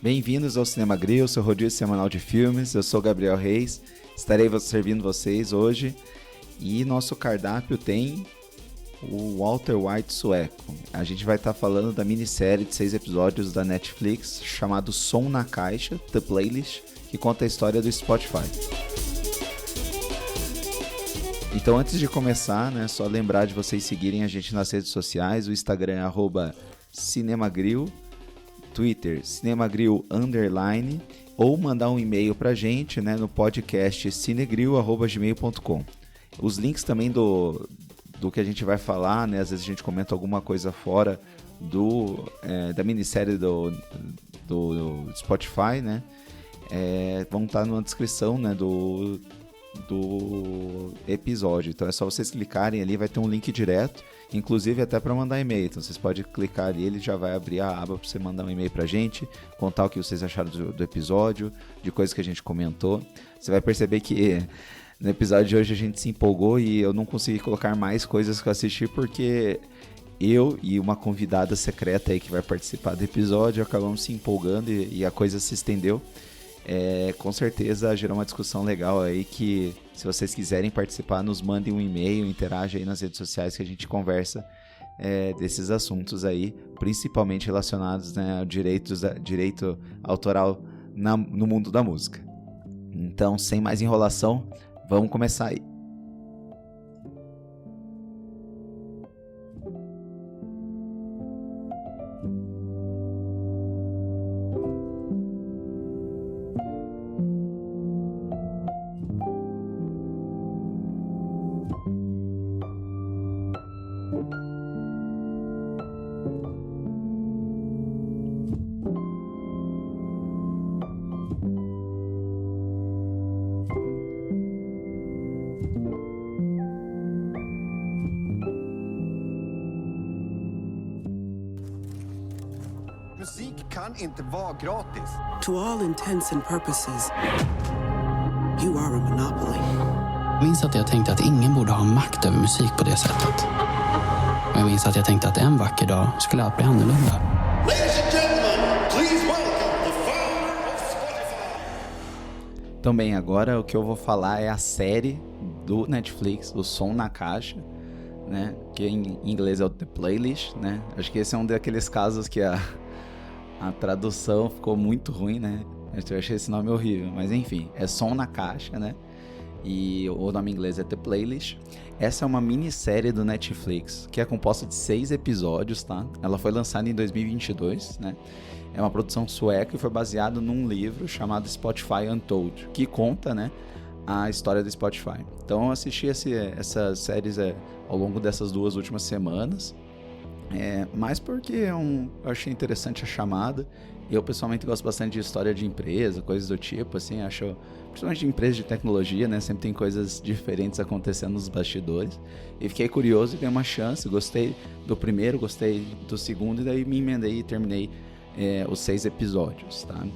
Bem-vindos ao Cinema Grill, seu rodízio semanal de filmes. Eu sou Gabriel Reis, estarei servindo vocês hoje. E nosso cardápio tem o Walter White sueco. A gente vai estar falando da minissérie de 6 episódios da Netflix chamado Som na Caixa, The Playlist, que conta a história do Spotify. Então, antes de começar, só lembrar de vocês seguirem a gente nas redes sociais. O Instagram é @cinemagrill, Twitter cinemagrill_, ou mandar um e-mail pra gente, no podcast cinegrill@gmail.com. Os links também do que a gente vai falar, às vezes a gente comenta alguma coisa fora da minissérie do Spotify, vão estar na descrição, do episódio. Então é só vocês clicarem ali, vai ter um link direto, inclusive até para mandar e-mail. Então vocês podem clicar ali, ele já vai abrir a aba para você mandar um e-mail pra gente, contar o que vocês acharam do episódio, de coisas que a gente comentou. Você vai perceber que no episódio de hoje a gente se empolgou e eu não consegui colocar mais coisas que eu assisti porque eu e uma convidada secreta aí que vai participar do episódio acabamos se empolgando e a coisa se estendeu. Com certeza gerou uma discussão legal aí que, se vocês quiserem participar, nos mandem um e-mail, interajam aí nas redes sociais que a gente conversa desses assuntos aí, principalmente relacionados ao direito autoral no mundo da música. Então, sem mais enrolação, vamos começar aí. Musik kan inte vara gratis. To all intents and purposes, you are a monopoly. Jag minns att jag tänkte att ingen borde ha makt över musik på det sättet. Och jag minns att jag tänkte att en vacker dag skulle allt bli annorlunda. Ladies and gentlemen, please welcome the founder of Spotify. Também agora o que eu vou falar é a série do Netflix, o Som na Caixa, que em inglês é o The Playlist, Acho que esse é um daqueles casos que a tradução ficou muito ruim, Eu achei esse nome horrível, mas enfim, é Som na Caixa, E o nome em inglês é The Playlist. Essa é uma minissérie do Netflix, que é composta de 6 episódios, tá? Ela foi lançada em 2022, É uma produção sueca e foi baseada num livro chamado Spotify Untold, que conta, a história do Spotify. Então eu assisti essas séries ao longo dessas 2 últimas semanas, mais porque eu achei interessante a chamada. Eu pessoalmente gosto bastante de história de empresa, coisas do tipo, assim, acho, principalmente de empresa de tecnologia, sempre tem coisas diferentes acontecendo nos bastidores. E fiquei curioso e dei uma chance, gostei do primeiro, gostei do segundo, e daí me emendei e terminei os 6 episódios, tá?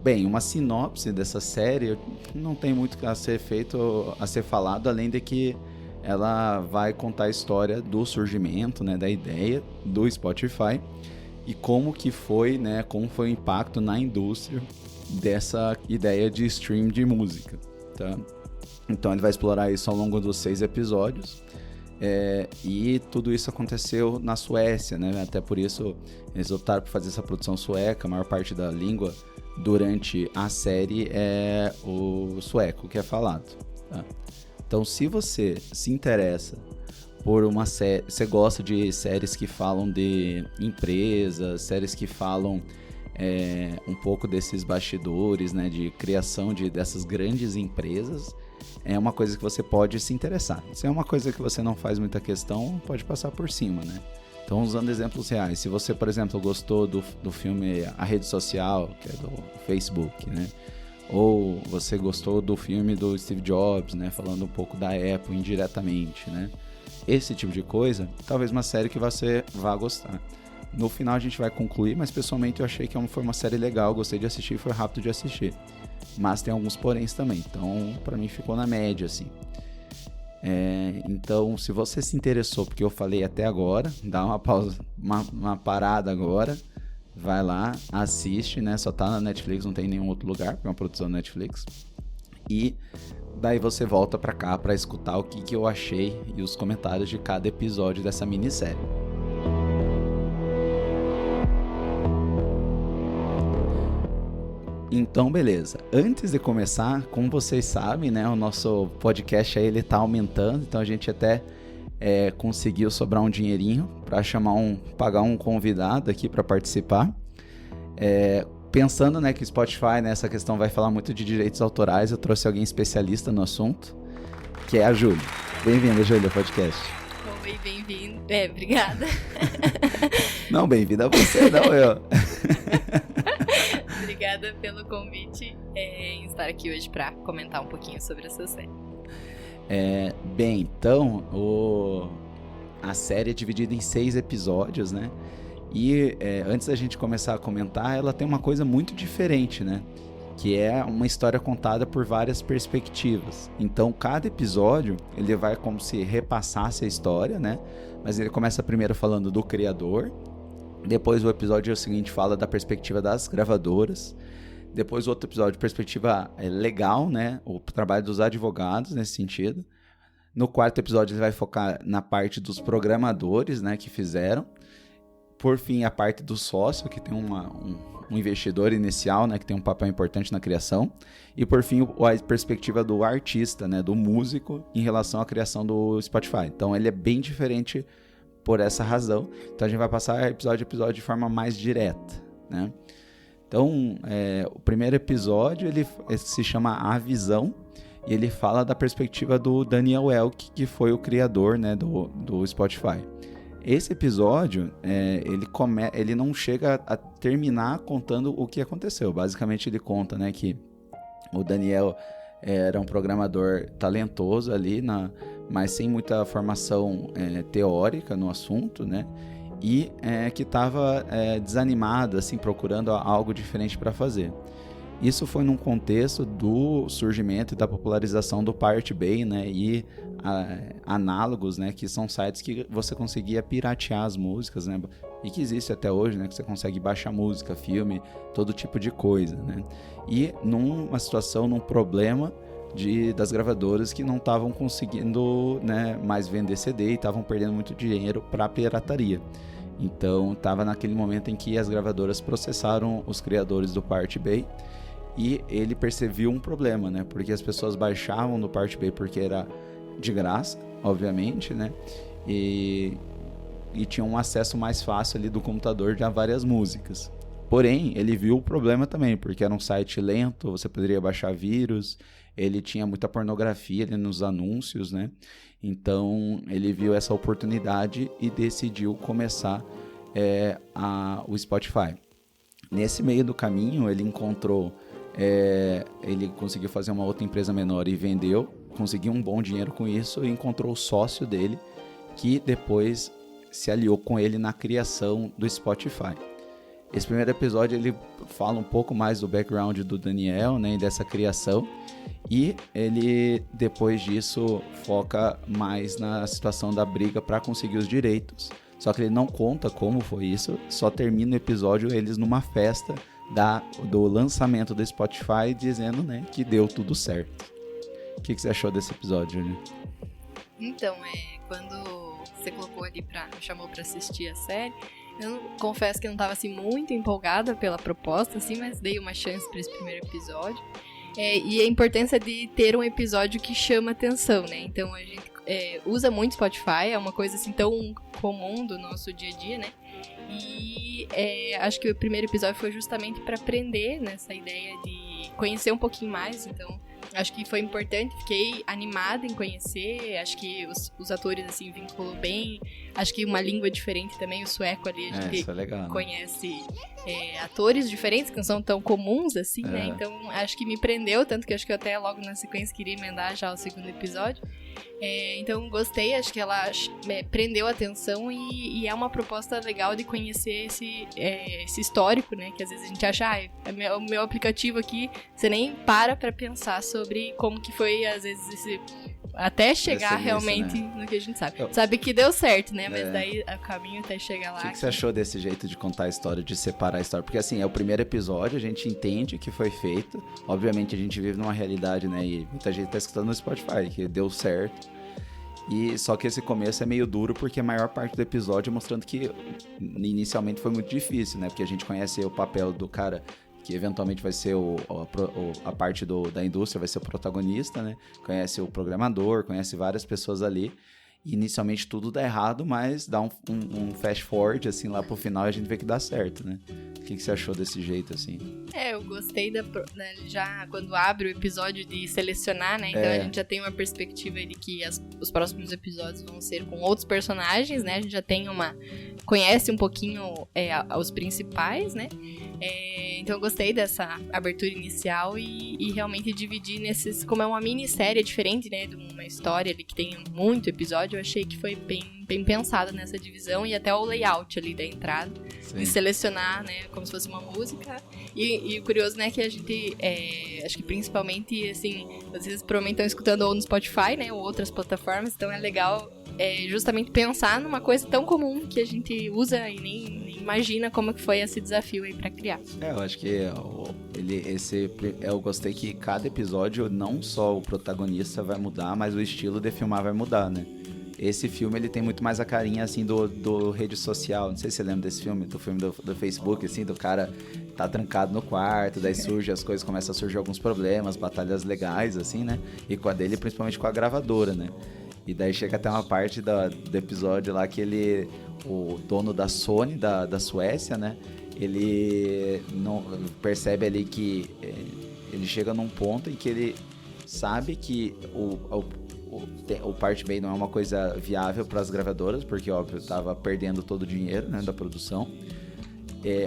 Bem, uma sinopse dessa série não tem muito a ser falado, além de que ela vai contar a história do surgimento, da ideia do Spotify e como que foi, como foi o impacto na indústria dessa ideia de stream de música, tá? Então ele vai explorar isso ao longo dos 6 episódios, e tudo isso aconteceu na Suécia, Até por isso eles optaram por fazer essa produção sueca. A maior parte da língua durante a série é o sueco que é falado, tá? Então, se você se interessa por uma série, você gosta de séries que falam de empresas, séries que falam um pouco desses bastidores, de criação dessas grandes empresas, é uma coisa que você pode se interessar. Se é uma coisa que você não faz muita questão, pode passar por cima, Então, usando exemplos reais, se você, por exemplo, gostou do filme A Rede Social, que é do Facebook, ou você gostou do filme do Steve Jobs, falando um pouco da Apple indiretamente, Esse tipo de coisa, talvez uma série que você vá gostar. No final a gente vai concluir, mas pessoalmente eu achei que foi uma série legal, gostei de assistir, foi rápido de assistir. Mas tem alguns poréns também, então pra mim ficou na média, assim. Então, se você se interessou porque eu falei até agora, dá uma pausa, uma parada agora, vai lá, assiste, né? Só tá na Netflix, não tem em nenhum outro lugar, porque é uma produção da Netflix. E daí você volta pra cá pra escutar o que eu achei e os comentários de cada episódio dessa minissérie. Então, beleza. Antes de começar, como vocês sabem, né, o nosso podcast aí, ele tá aumentando, então a gente até conseguiu sobrar um dinheirinho para pagar um convidado aqui para participar. Pensando, né, que o Spotify, nessa questão, vai falar muito de direitos autorais, eu trouxe alguém especialista no assunto, que é a Júlia. Bem-vinda, Júlia, ao podcast. Oi, bem-vindo. Obrigada. Não, bem-vinda a você, não eu. Obrigada pelo convite em estar aqui hoje para comentar um pouquinho sobre essa série. Bem, então, a série é dividida em 6 episódios, né? E antes da gente começar a comentar, ela tem uma coisa muito diferente, né? Que é uma história contada por várias perspectivas. Então, cada episódio, ele vai como se repassasse a história, né? Mas ele começa primeiro falando do criador. Depois o episódio seguinte fala da perspectiva das gravadoras. Depois o outro episódio, perspectiva legal, né? O trabalho dos advogados nesse sentido. No quarto episódio ele vai focar na parte dos programadores, né? Que fizeram. Por fim, a parte do sócio, que tem um investidor inicial, né? Que tem um papel importante na criação. E por fim, a perspectiva do artista, né? Do músico em relação à criação do Spotify. Então ele é bem diferente por essa razão. Então a gente vai passar episódio a episódio de forma mais direta, né? Então, o primeiro episódio ele se chama A Visão e ele fala da perspectiva do Daniel Ek, que foi o criador, né, do Spotify. Esse episódio, ele não chega a terminar contando o que aconteceu. Basicamente ele conta, né, que o Daniel era um programador talentoso ali, mas sem muita formação teórica no assunto, né? E que estava desanimado, assim, procurando algo diferente para fazer. Isso foi num contexto do surgimento e da popularização do Pirate Bay, né? E análogos, né? Que são sites que você conseguia piratear as músicas, né? E que existe até hoje, né? Que você consegue baixar música, filme, todo tipo de coisa, né? E numa situação, num problema das gravadoras que não estavam conseguindo, né, mais vender CD e estavam perdendo muito dinheiro para pirataria. Então estava naquele momento em que as gravadoras processaram os criadores do Pirate Bay e ele percebeu um problema, né, porque as pessoas baixavam no Pirate Bay porque era de graça, obviamente, né, e tinham um acesso mais fácil ali do computador a várias músicas. Porém, ele viu o problema também, porque era um site lento, você poderia baixar vírus, ele tinha muita pornografia ali nos anúncios, né? Então, ele viu essa oportunidade e decidiu começar o Spotify. Nesse meio do caminho, ele encontrou... ele conseguiu fazer uma outra empresa menor e vendeu, conseguiu um bom dinheiro com isso e encontrou o sócio dele, que depois se aliou com ele na criação do Spotify. Esse primeiro episódio ele fala um pouco mais do background do Daniel, né, e dessa criação, e ele depois disso foca mais na situação da briga para conseguir os direitos. Só que ele não conta como foi isso, só termina o episódio eles numa festa do lançamento do Spotify dizendo, né, que deu tudo certo. O que você achou desse episódio, Julia? Então, quando você colocou ali chamou pra assistir a série, eu confesso que eu não tava assim muito empolgada pela proposta, assim, mas dei uma chance para esse primeiro episódio. E a importância de ter um episódio que chama atenção, né? Então a gente usa muito Spotify, é uma coisa assim tão comum do nosso dia a dia, né? E acho que o primeiro episódio foi justamente para aprender nessa ideia de conhecer um pouquinho mais, então acho que foi importante, fiquei animada em conhecer, acho que os atores, assim, vinculou bem, acho que uma língua diferente também, o sueco ali, a gente legal, conhece atores diferentes, que não são tão comuns, assim, né, então acho que me prendeu, tanto que acho que eu até logo na sequência queria emendar já o segundo episódio, então gostei, acho que ela prendeu a atenção e é uma proposta legal de conhecer esse histórico, né, que às vezes a gente acha, o meu aplicativo aqui, você nem para pensar sobre como que foi, às vezes, até chegar Vai ser realmente isso, né? no que a gente sabe. Sabe que deu certo, né? Mas É. daí o caminho até chegar lá... O que você achou desse jeito de contar a história, de separar a história? Porque assim, é o primeiro episódio, a gente entende o que foi feito. Obviamente a gente vive numa realidade, né? E muita gente tá escutando no Spotify, que deu certo. E só que esse começo é meio duro, porque a maior parte do episódio é mostrando que inicialmente foi muito difícil, né? Porque a gente conhece o papel do cara que eventualmente vai ser a parte da indústria, vai ser o protagonista, né? Conhece o programador, conhece várias pessoas ali. E inicialmente tudo dá errado, mas dá um fast forward, assim, lá pro final e a gente vê que dá certo, né? O que você achou desse jeito, assim? Eu gostei já quando abre o episódio de selecionar, né? Então a gente já tem uma perspectiva de que os próximos episódios vão ser com outros personagens, né? A gente já tem conhece um pouquinho os principais, né? Então eu gostei dessa abertura inicial e realmente dividir nesses... Como é uma minissérie diferente, né? De uma história ali que tem muito episódio, eu achei que foi bem pensado nessa divisão e até o layout ali da entrada. Sim. E selecionar, né? Como se fosse uma música. E o curioso, né? Que a gente... acho que principalmente, assim... Vocês provavelmente estão escutando ou no Spotify, né? Ou outras plataformas. Então é legal justamente pensar numa coisa tão comum que a gente usa e nem imagina como que foi esse desafio aí pra criar. Eu acho que eu gostei que cada episódio, não só o protagonista vai mudar, mas o estilo de filmar vai mudar, né? Esse filme, ele tem muito mais a carinha, assim, do rede social. Não sei se você lembra desse filme, do Facebook, assim, do cara tá trancado no quarto, daí começam a surgir alguns problemas, batalhas legais, assim, né? E com a dele, principalmente com a gravadora, né? E daí chega até uma parte do episódio lá que o dono da Sony, da Suécia, né? Ele não percebe ali que ele chega num ponto em que ele sabe que o Pirate Bay não é uma coisa viável para as gravadoras, porque, óbvio, tava perdendo todo o dinheiro, né, da produção.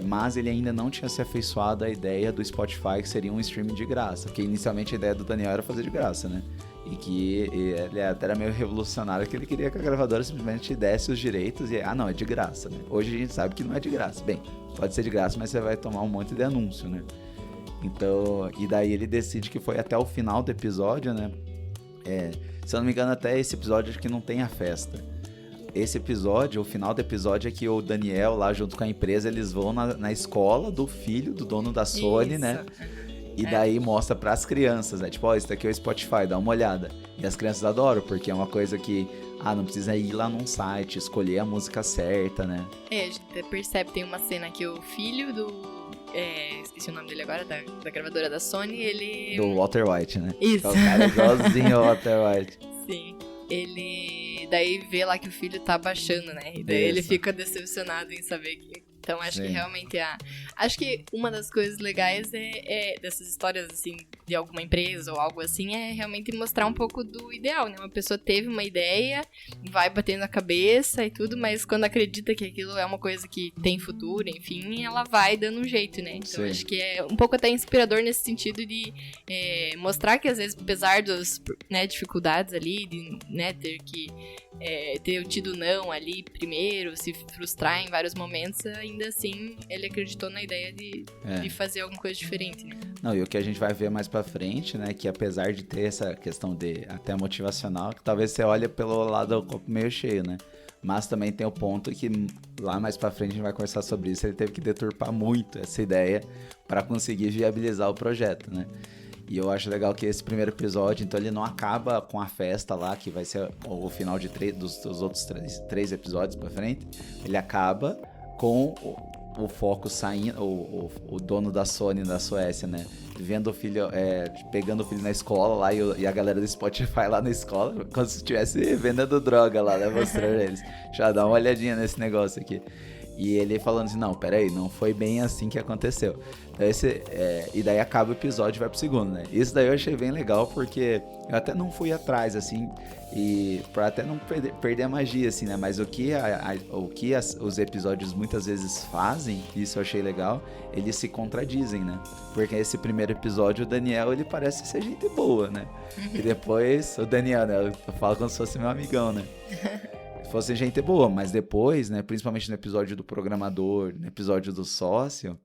Mas ele ainda não tinha se afeiçoado à ideia do Spotify, que seria um streaming de graça. Porque inicialmente a ideia do Daniel era fazer de graça, né? E que ele até era meio revolucionário, que ele queria que a gravadora simplesmente desse os direitos e... não, é de graça, né? Hoje a gente sabe que não é de graça. Bem, pode ser de graça, mas você vai tomar um monte de anúncio, né? Então, e daí ele decide que foi até o final do episódio, né? Se eu não me engano, até esse episódio acho que não tem a festa. Esse episódio, o final do episódio é que o Daniel lá junto com a empresa, eles vão na escola do filho do dono da Sony, Isso. né? E daí mostra pras crianças, né? Tipo, isso daqui é o Spotify, dá uma olhada. E as crianças adoram, porque é uma coisa que... não precisa ir lá num site, escolher a música certa, né? A gente até percebe, tem uma cena que o filho esqueci o nome dele agora, da gravadora da Sony, ele... Do Walter White, né? Isso. O cara é igualzinho ao Walter White. Sim. Ele daí vê lá que o filho tá baixando, né? E daí ele fica decepcionado em saber que... Então acho que realmente acho que uma das coisas legais dessas histórias, assim, de alguma empresa ou algo assim, é realmente mostrar um pouco do ideal, né? Uma pessoa teve uma ideia, vai batendo a cabeça e tudo, mas quando acredita que aquilo é uma coisa que tem futuro, enfim, ela vai dando um jeito, né? Então acho que é um pouco até inspirador nesse sentido de mostrar que às vezes, apesar das dificuldades ali, de ter que ter tido não ali primeiro, se frustrar em vários momentos, ainda assim ele acreditou na ideia de fazer alguma coisa diferente, né? Não, e o que a gente vai ver mais pra frente, né, que apesar de ter essa questão de até motivacional, que talvez você olhe pelo lado do copo meio cheio, né? Mas também tem o ponto que lá mais pra frente a gente vai conversar sobre isso, ele teve que deturpar muito essa ideia pra conseguir viabilizar o projeto, né? E eu acho legal que esse primeiro episódio, então ele não acaba com a festa lá, que vai ser o final dos outros três episódios pra frente. Ele acaba com o foco saindo, o dono da Sony da Suécia, né? Vendo o filho, pegando o filho na escola lá e a galera do Spotify lá na escola, como se estivesse vendendo droga lá, né? Mostrando eles. Já dá uma olhadinha nesse negócio aqui. E ele falando assim, não, peraí, não foi bem assim que aconteceu. Então e daí acaba o episódio e vai pro segundo, né? Isso daí eu achei bem legal, porque eu até não fui atrás, assim, e pra até não perder a magia, assim, né? Mas o que os episódios muitas vezes fazem, isso eu achei legal, eles se contradizem, né? Porque esse primeiro episódio, o Daniel, ele parece ser gente boa, né? E depois, o Daniel, né? Eu falo como se fosse meu amigão, né? Fosse gente boa, mas depois, né, principalmente no episódio do programador, no episódio do sócio,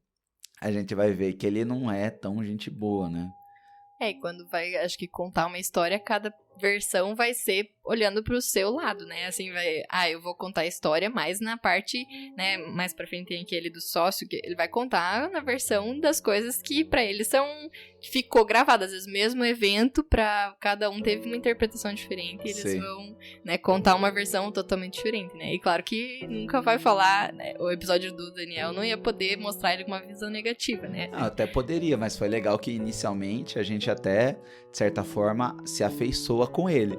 a gente vai ver que ele não é tão gente boa, né? E quando vai, acho que contar uma história, cada versão vai ser olhando pro seu lado, né? Assim, eu vou contar a história mais na parte, né? Mais pra frente tem aquele do sócio, que ele vai contar na versão das coisas que pra ele ficou gravado. Às vezes, mesmo evento, pra cada um teve uma interpretação diferente. E eles vão, né, contar uma versão totalmente diferente, né? E claro que nunca vai falar, né? O episódio do Daniel não ia poder mostrar ele com uma visão negativa, né? Até poderia, mas foi legal que inicialmente a gente até, de certa forma, se afeiçoa com ele.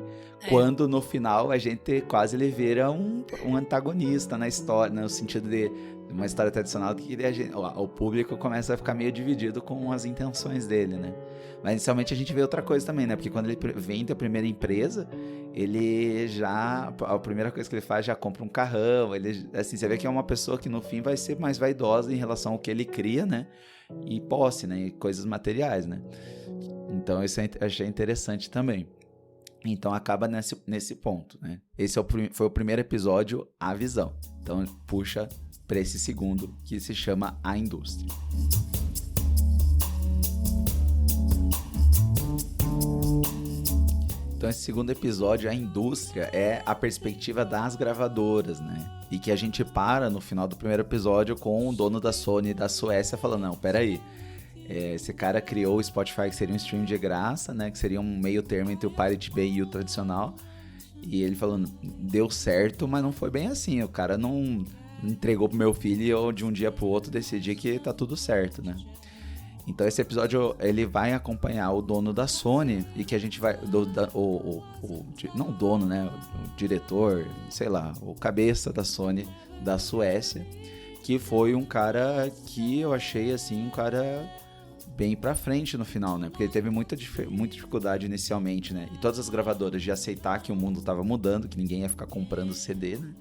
Quando no final a gente quase ele vira um antagonista na história, no sentido de uma história tradicional que o público começa a ficar meio dividido com as intenções dele, né? Mas inicialmente a gente vê outra coisa também, né? Porque quando ele vende a primeira empresa, ele já... A primeira coisa que ele faz, já compra um carrão. Ele, assim, você vê que é uma pessoa que no fim vai ser mais vaidosa em relação ao que ele cria, né? E posse, né? E coisas materiais, né? Então isso eu achei interessante também. Então acaba nesse ponto, né? Esse foi o primeiro episódio, A Visão. Então puxa para esse segundo, que se chama A Indústria. Então esse segundo episódio, A Indústria, é a perspectiva das gravadoras, né? E que a gente para no final do primeiro episódio com o dono da Sony da Suécia falando, não, peraí, esse cara criou o Spotify, que seria um stream de graça, né? Que seria um meio termo entre o Pirate Bay e o tradicional. E ele falando, deu certo, mas não foi bem assim. O cara não entregou pro meu filho e eu de um dia pro outro decidi que tá tudo certo, né? Então esse episódio, ele vai acompanhar o dono da Sony e que a gente vai... não o dono, né? O diretor, sei lá, o cabeça da Sony da Suécia, que foi um cara que eu achei, assim, um cara bem pra frente no final, né? Porque ele teve muita dificuldade inicialmente, né? E todas as gravadoras de aceitar que o mundo tava mudando, que ninguém ia ficar comprando CD, né?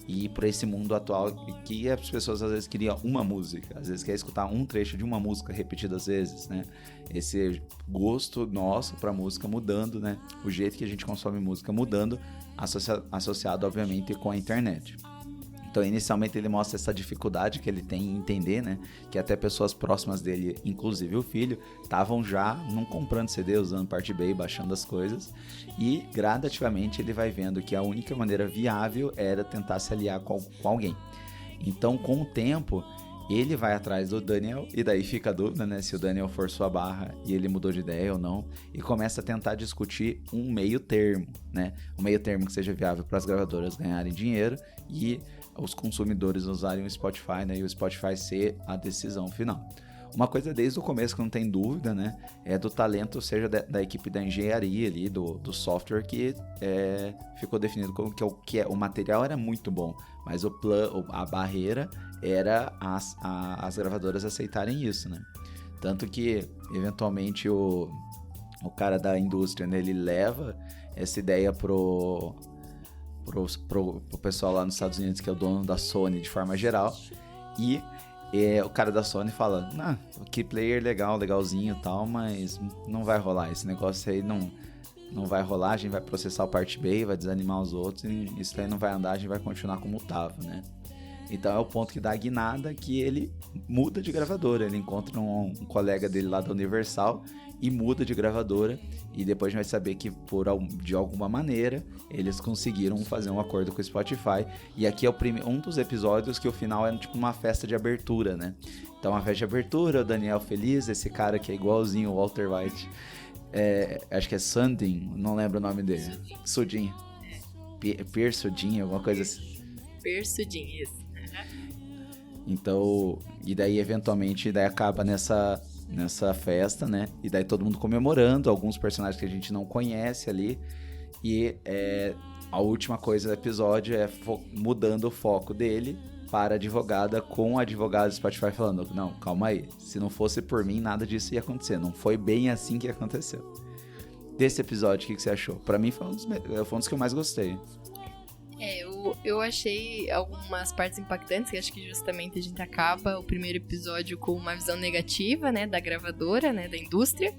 E por esse mundo atual que as pessoas às vezes queriam uma música, às vezes quer escutar um trecho de uma música repetidas vezes, né? Esse gosto nosso pra música mudando, né? O jeito que a gente consome música mudando, associado obviamente com a internet. Então, inicialmente, ele mostra essa dificuldade que ele tem em entender, né? Que até pessoas próximas dele, inclusive o filho, estavam já não comprando CD, usando Pirate Bay, baixando as coisas. E, gradativamente, ele vai vendo que a única maneira viável era tentar se aliar com alguém. Então, com o tempo, ele vai atrás do Daniel, e daí fica a dúvida, né? Se o Daniel forçou a barra e ele mudou de ideia ou não. E começa a tentar discutir um meio termo, né? Um meio termo que seja viável para as gravadoras ganharem dinheiro e os consumidores usarem o Spotify, né, e o Spotify ser a decisão final. Uma coisa desde o começo que não tem dúvida, né, é do talento, seja da equipe da engenharia ali, do software, que ficou definido como que o material era muito bom, mas a barreira era as gravadoras aceitarem isso, né. Tanto que, eventualmente, o cara da indústria, né, ele leva essa ideia pro pessoal lá nos Estados Unidos, que é o dono da Sony de forma geral, e o cara da Sony fala, o key player legalzinho e tal, mas não vai rolar, esse negócio aí não vai rolar, a gente vai processar o Pirate Bay, vai desanimar os outros, e isso aí não vai andar, a gente vai continuar como tava, né? Então é o ponto que dá a guinada, que ele muda de gravadora, ele encontra um colega dele lá da Universal e muda de gravadora, e depois a gente vai saber que de alguma maneira eles conseguiram fazer um acordo com o Spotify, e aqui é um dos episódios que o final é tipo uma festa de abertura, né? Então a festa de abertura, o Daniel feliz, esse cara que é igualzinho o Walter White, acho que é Sundin, não lembro o nome dele, Sudin, Pierre Sudin, alguma coisa assim. Pierre Sudin, isso. Então, e daí eventualmente acaba nessa festa, né? E daí todo mundo comemorando, alguns personagens que a gente não conhece ali. E a última coisa do episódio é mudando o foco dele para a advogada, com o advogado do Spotify falando, não, calma aí, se não fosse por mim, nada disso ia acontecer. Não foi bem assim que aconteceu. Desse episódio, o que você achou? Pra mim foi um dos que eu mais gostei. Eu achei algumas partes impactantes, que acho que justamente a gente acaba o primeiro episódio com uma visão negativa, né, da gravadora, né, da indústria,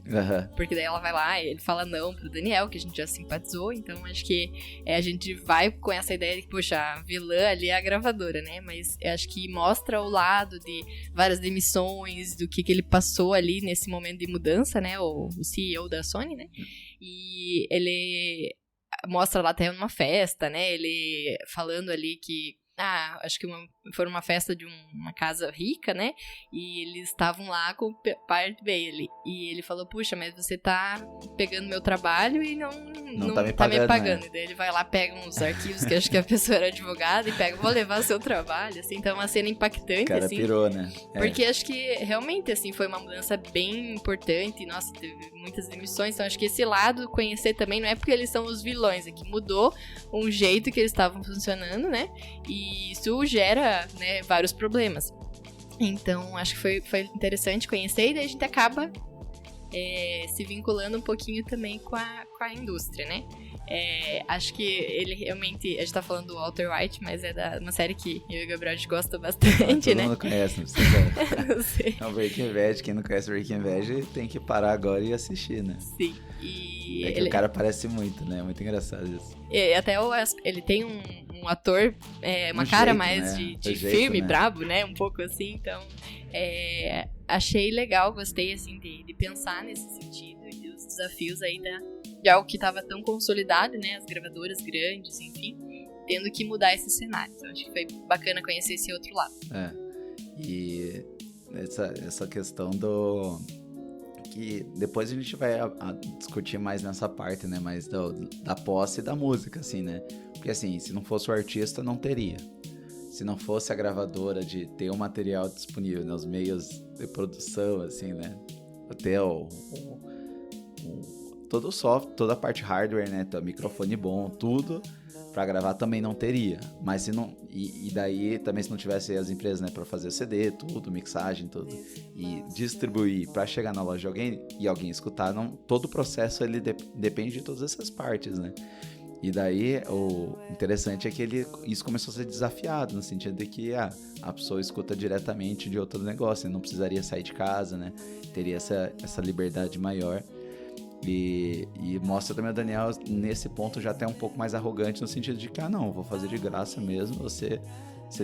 porque daí ela vai lá e ele fala não pro Daniel, que a gente já simpatizou, então acho que a gente vai com essa ideia de que, poxa, a vilã ali é a gravadora, né, mas eu acho que mostra o lado de várias demissões, do que ele passou ali nesse momento de mudança, né, o CEO da Sony, né, E ele mostra lá até uma festa, né? Ele falando ali que acho que foi uma festa de uma casa rica, né? E eles estavam lá com o Pirate Bay ali. E ele falou, puxa, mas você tá pegando meu trabalho e não tá me pagando. Né? E daí ele vai lá, pega uns arquivos que acho que a pessoa era advogada e pega, vou levar seu trabalho, assim. Então é uma cena impactante, o cara assim. pirou, né? Porque acho que realmente, assim, foi uma mudança bem importante. Nossa, teve muitas emissões. Então acho que esse lado, conhecer também, não é porque eles são os vilões, é que mudou um jeito que eles estavam funcionando, né? E isso gera, né, vários problemas. Então, acho que foi interessante conhecer e daí a gente acaba se vinculando um pouquinho também com a indústria, né? Acho que ele realmente... A gente tá falando do Walter White, mas é uma série que eu e o Gabriel a gente gosta bastante, todo né? Todo mundo conhece, não precisa. Não sei. É o Breaking Bad, quem não conhece o Breaking Bad tem que parar agora e assistir, né? Sim. E que o cara parece muito, né? É muito engraçado isso. Até ele tem um ator, uma cara jeito, mais né? de jeito, firme, né? brabo, né? Um pouco assim, então achei legal, gostei assim de pensar nesse sentido e os desafios aí de algo que estava tão consolidado, né? As gravadoras grandes, enfim, tendo que mudar esse cenário. Então acho que foi bacana conhecer esse outro lado. E essa questão do... que depois a gente vai discutir mais nessa parte, né? Mais da posse e da música, assim, né? Porque, assim, se não fosse o artista, não teria. Se não fosse a gravadora de ter o material disponível, né? Os meios de produção, assim, né? Até todo o software, toda a parte hardware, né? Então, microfone bom, tudo pra gravar também não teria. Mas se não... E daí também se não tivesse as empresas, né? Pra fazer CD, tudo, mixagem, tudo. E distribuir pra chegar na loja de alguém e alguém escutar, todo o processo ele depende de todas essas partes, né? E daí o interessante é que isso começou a ser desafiado, no sentido de que a pessoa escuta diretamente de outro negócio, não precisaria sair de casa, né? Teria essa liberdade maior. E mostra também o Daniel nesse ponto já até um pouco mais arrogante, no sentido de que, não, vou fazer de graça mesmo, você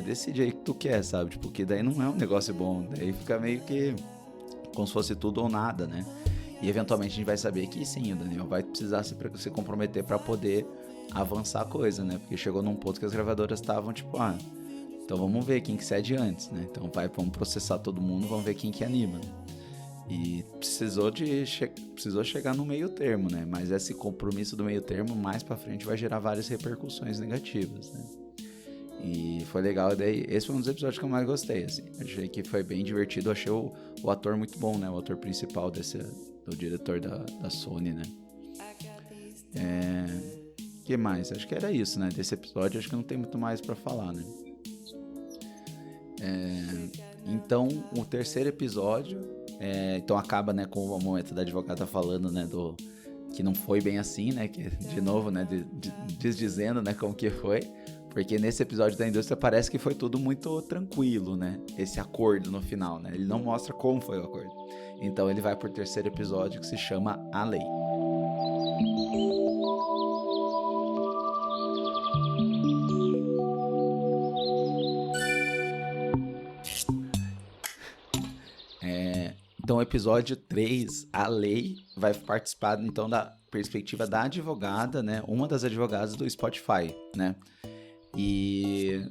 decide aí o que tu quer, sabe? Tipo, que daí não é um negócio bom, daí fica meio que como se fosse tudo ou nada, né? E eventualmente a gente vai saber que sim, o Daniel vai precisar se comprometer para poder avançar a coisa, né? Porque chegou num ponto que as gravadoras estavam tipo, então vamos ver quem que cede antes, né? Então vamos processar todo mundo, vamos ver quem que anima, né? E precisou chegar no meio termo, né? Mas esse compromisso do meio termo, mais pra frente, vai gerar várias repercussões negativas, né? E foi legal, daí esse foi um dos episódios que eu mais gostei, assim. Achei que foi bem divertido, achei o ator muito bom, né? O ator principal do diretor da Sony, né? Que mais? Acho que era isso, né? Desse episódio, acho que não tem muito mais pra falar, né? Então, o terceiro episódio... então acaba, né, com o momento da advogada falando, né, que não foi bem assim, né, que, de novo, né, desdizendo, né, como que foi, porque nesse episódio da indústria parece que foi tudo muito tranquilo, né, esse acordo no final, né, ele não mostra como foi o acordo. Então ele vai pro terceiro episódio que se chama A Lei. Então, o episódio 3, a Lei, vai participar, então, da perspectiva da advogada, né? Uma das advogadas do Spotify, né? E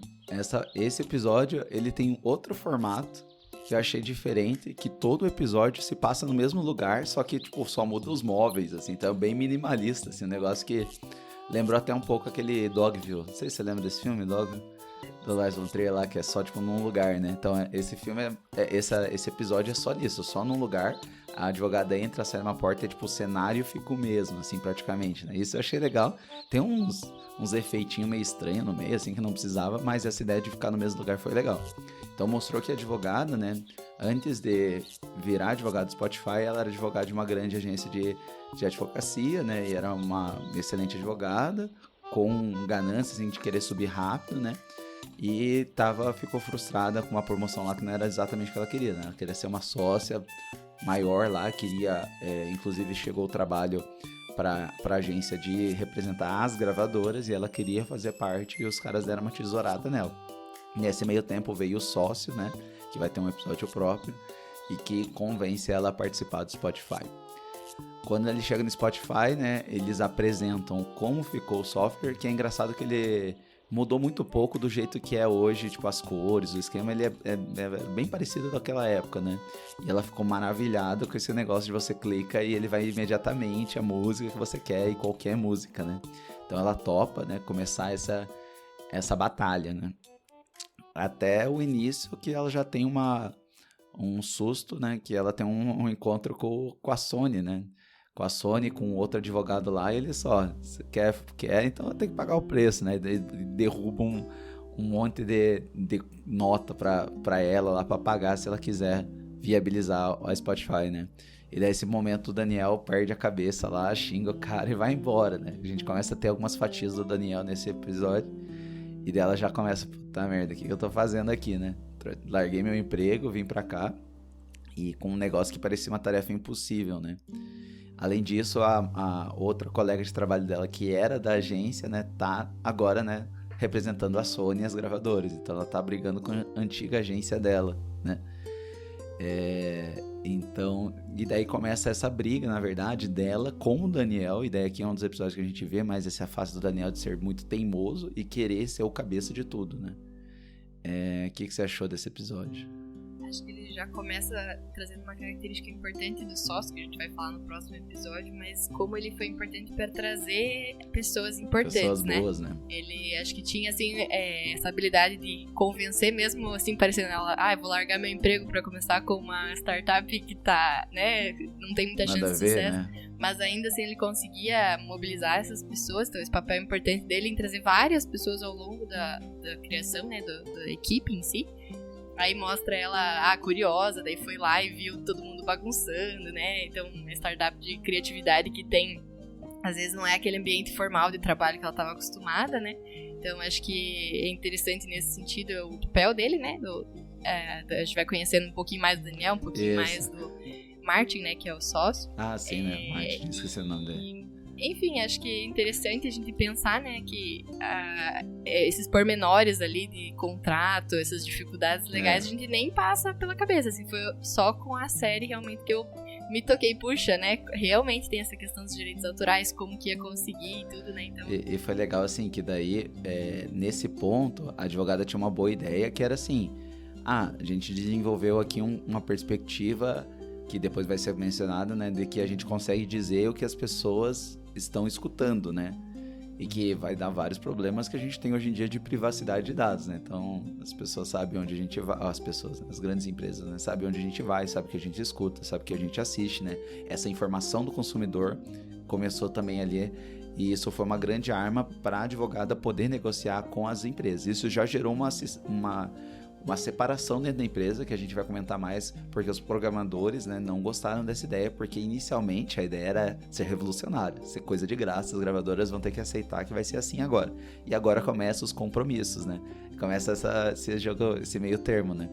esse episódio, ele tem outro formato que eu achei diferente, que todo episódio se passa no mesmo lugar, só que, tipo, só muda os móveis, assim. Então, é bem minimalista, assim, um negócio que lembrou até um pouco aquele Dogville. Não sei se você lembra desse filme, Dogville. Do Lars von Trier lá, que é só, tipo, num lugar, né? Então, esse filme, esse episódio é só nisso, só num lugar. A advogada entra, sai numa porta e, tipo, o cenário fica o mesmo, assim, praticamente, né? Isso eu achei legal. Tem uns efeitinhos meio estranhos no meio, assim, que não precisava, mas essa ideia de ficar no mesmo lugar foi legal. Então, mostrou que a advogada, né, antes de virar advogada do Spotify, ela era advogada de uma grande agência de advocacia, né? E era uma excelente advogada, com ganância, assim, de querer subir rápido, né? E ficou frustrada com uma promoção lá que não era exatamente o que ela queria, né? Ela queria ser uma sócia maior lá, inclusive chegou o trabalho para a agência de representar as gravadoras e ela queria fazer parte e os caras deram uma tesourada nela. Nesse meio tempo veio o sócio, né? Que vai ter um episódio próprio e que convence ela a participar do Spotify. quando ele chega no Spotify, né, eles apresentam como ficou o software, que é engraçado que ele mudou muito pouco do jeito que é hoje, tipo, as cores, o esquema, ele é bem parecido daquela época, né? E ela ficou maravilhada com esse negócio de você clica e ele vai imediatamente a música que você quer, e qualquer música, né? Então ela topa, né, começar essa batalha, né? Até o início que ela já tem um susto, né? Que ela tem um encontro com a Sony, né? Com a Sony, com outro advogado lá, e ele só, você quer, então tem que pagar o preço, né? Derruba um monte de nota pra ela lá, pra pagar se ela quiser viabilizar a Spotify, né? E daí, nesse momento, o Daniel perde a cabeça lá, xinga o cara e vai embora, né? A gente começa a ter algumas fatias do Daniel nesse episódio, e daí ela já começa, puta merda, o que eu tô fazendo aqui, né? Larguei meu emprego, vim pra cá, e com um negócio que parecia uma tarefa impossível, né? Além disso, a outra colega de trabalho dela, que era da agência, né, tá agora, né, representando a Sony e as gravadoras. Então, ela tá brigando com a antiga agência dela, né? Então, e daí começa essa briga, na verdade, dela com o Daniel. E daí aqui é um dos episódios que a gente vê mais essa fase do Daniel de ser muito teimoso e querer ser o cabeça de tudo, né? O que você achou desse episódio? Acho que ele já começa trazendo uma característica importante do sócio, que a gente vai falar no próximo episódio, mas como ele foi importante para trazer pessoas importantes, pessoas boas, né? Ele acho que tinha, assim, essa habilidade de convencer mesmo, assim, parecendo ela, eu vou largar meu emprego para começar com uma startup que tá, né, não tem muita chance de sucesso. Né? Mas ainda assim ele conseguia mobilizar essas pessoas, então esse papel importante dele em trazer várias pessoas ao longo da criação, né, da equipe em si. Aí mostra ela, curiosa, daí foi lá e viu todo mundo bagunçando, né? Então, uma startup de criatividade que tem, às vezes não é aquele ambiente formal de trabalho que ela estava acostumada, né? Então, acho que é interessante nesse sentido o papel dele, né? A gente vai conhecendo um pouquinho mais do Daniel, um pouquinho mais do Martin, né? Que é o sócio. Sim, né? Martin, esqueci o nome dele. Enfim, acho que é interessante a gente pensar, né, que esses pormenores ali de contrato, essas dificuldades legais, a gente nem passa pela cabeça, assim, foi só com a série realmente que eu me toquei, puxa, né, realmente tem essa questão dos direitos autorais, como que ia conseguir e tudo, né, então... E foi legal, assim, que daí, nesse ponto, a advogada tinha uma boa ideia, que era assim, a gente desenvolveu aqui uma perspectiva que depois vai ser mencionada, né, de que a gente consegue dizer o que as pessoas estão escutando, né, e que vai dar vários problemas que a gente tem hoje em dia de privacidade de dados, né, então as pessoas sabem onde a gente vai, as grandes empresas, né, sabem onde a gente vai, sabem o que a gente escuta, sabem o que a gente assiste, né, essa informação do consumidor começou também ali, e isso foi uma grande arma para a advogada poder negociar com as empresas. Isso já gerou uma separação dentro da empresa, que a gente vai comentar mais, porque os programadores, né, não gostaram dessa ideia, porque inicialmente a ideia era ser revolucionária, ser coisa de graça, as gravadoras vão ter que aceitar que vai ser assim agora. E agora começam os compromissos, né? Começa esse jogo, esse meio termo, né?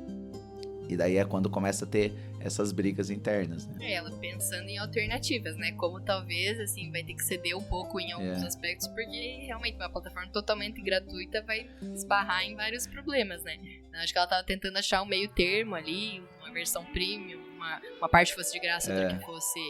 E daí é quando começa a ter essas brigas internas, né? Ela pensando em alternativas, né? Como talvez, assim, vai ter que ceder um pouco em alguns aspectos, porque realmente uma plataforma totalmente gratuita vai esbarrar em vários problemas, né? Então, acho que ela tava tentando achar um meio termo ali, uma versão premium, uma parte fosse de graça, outra que fosse,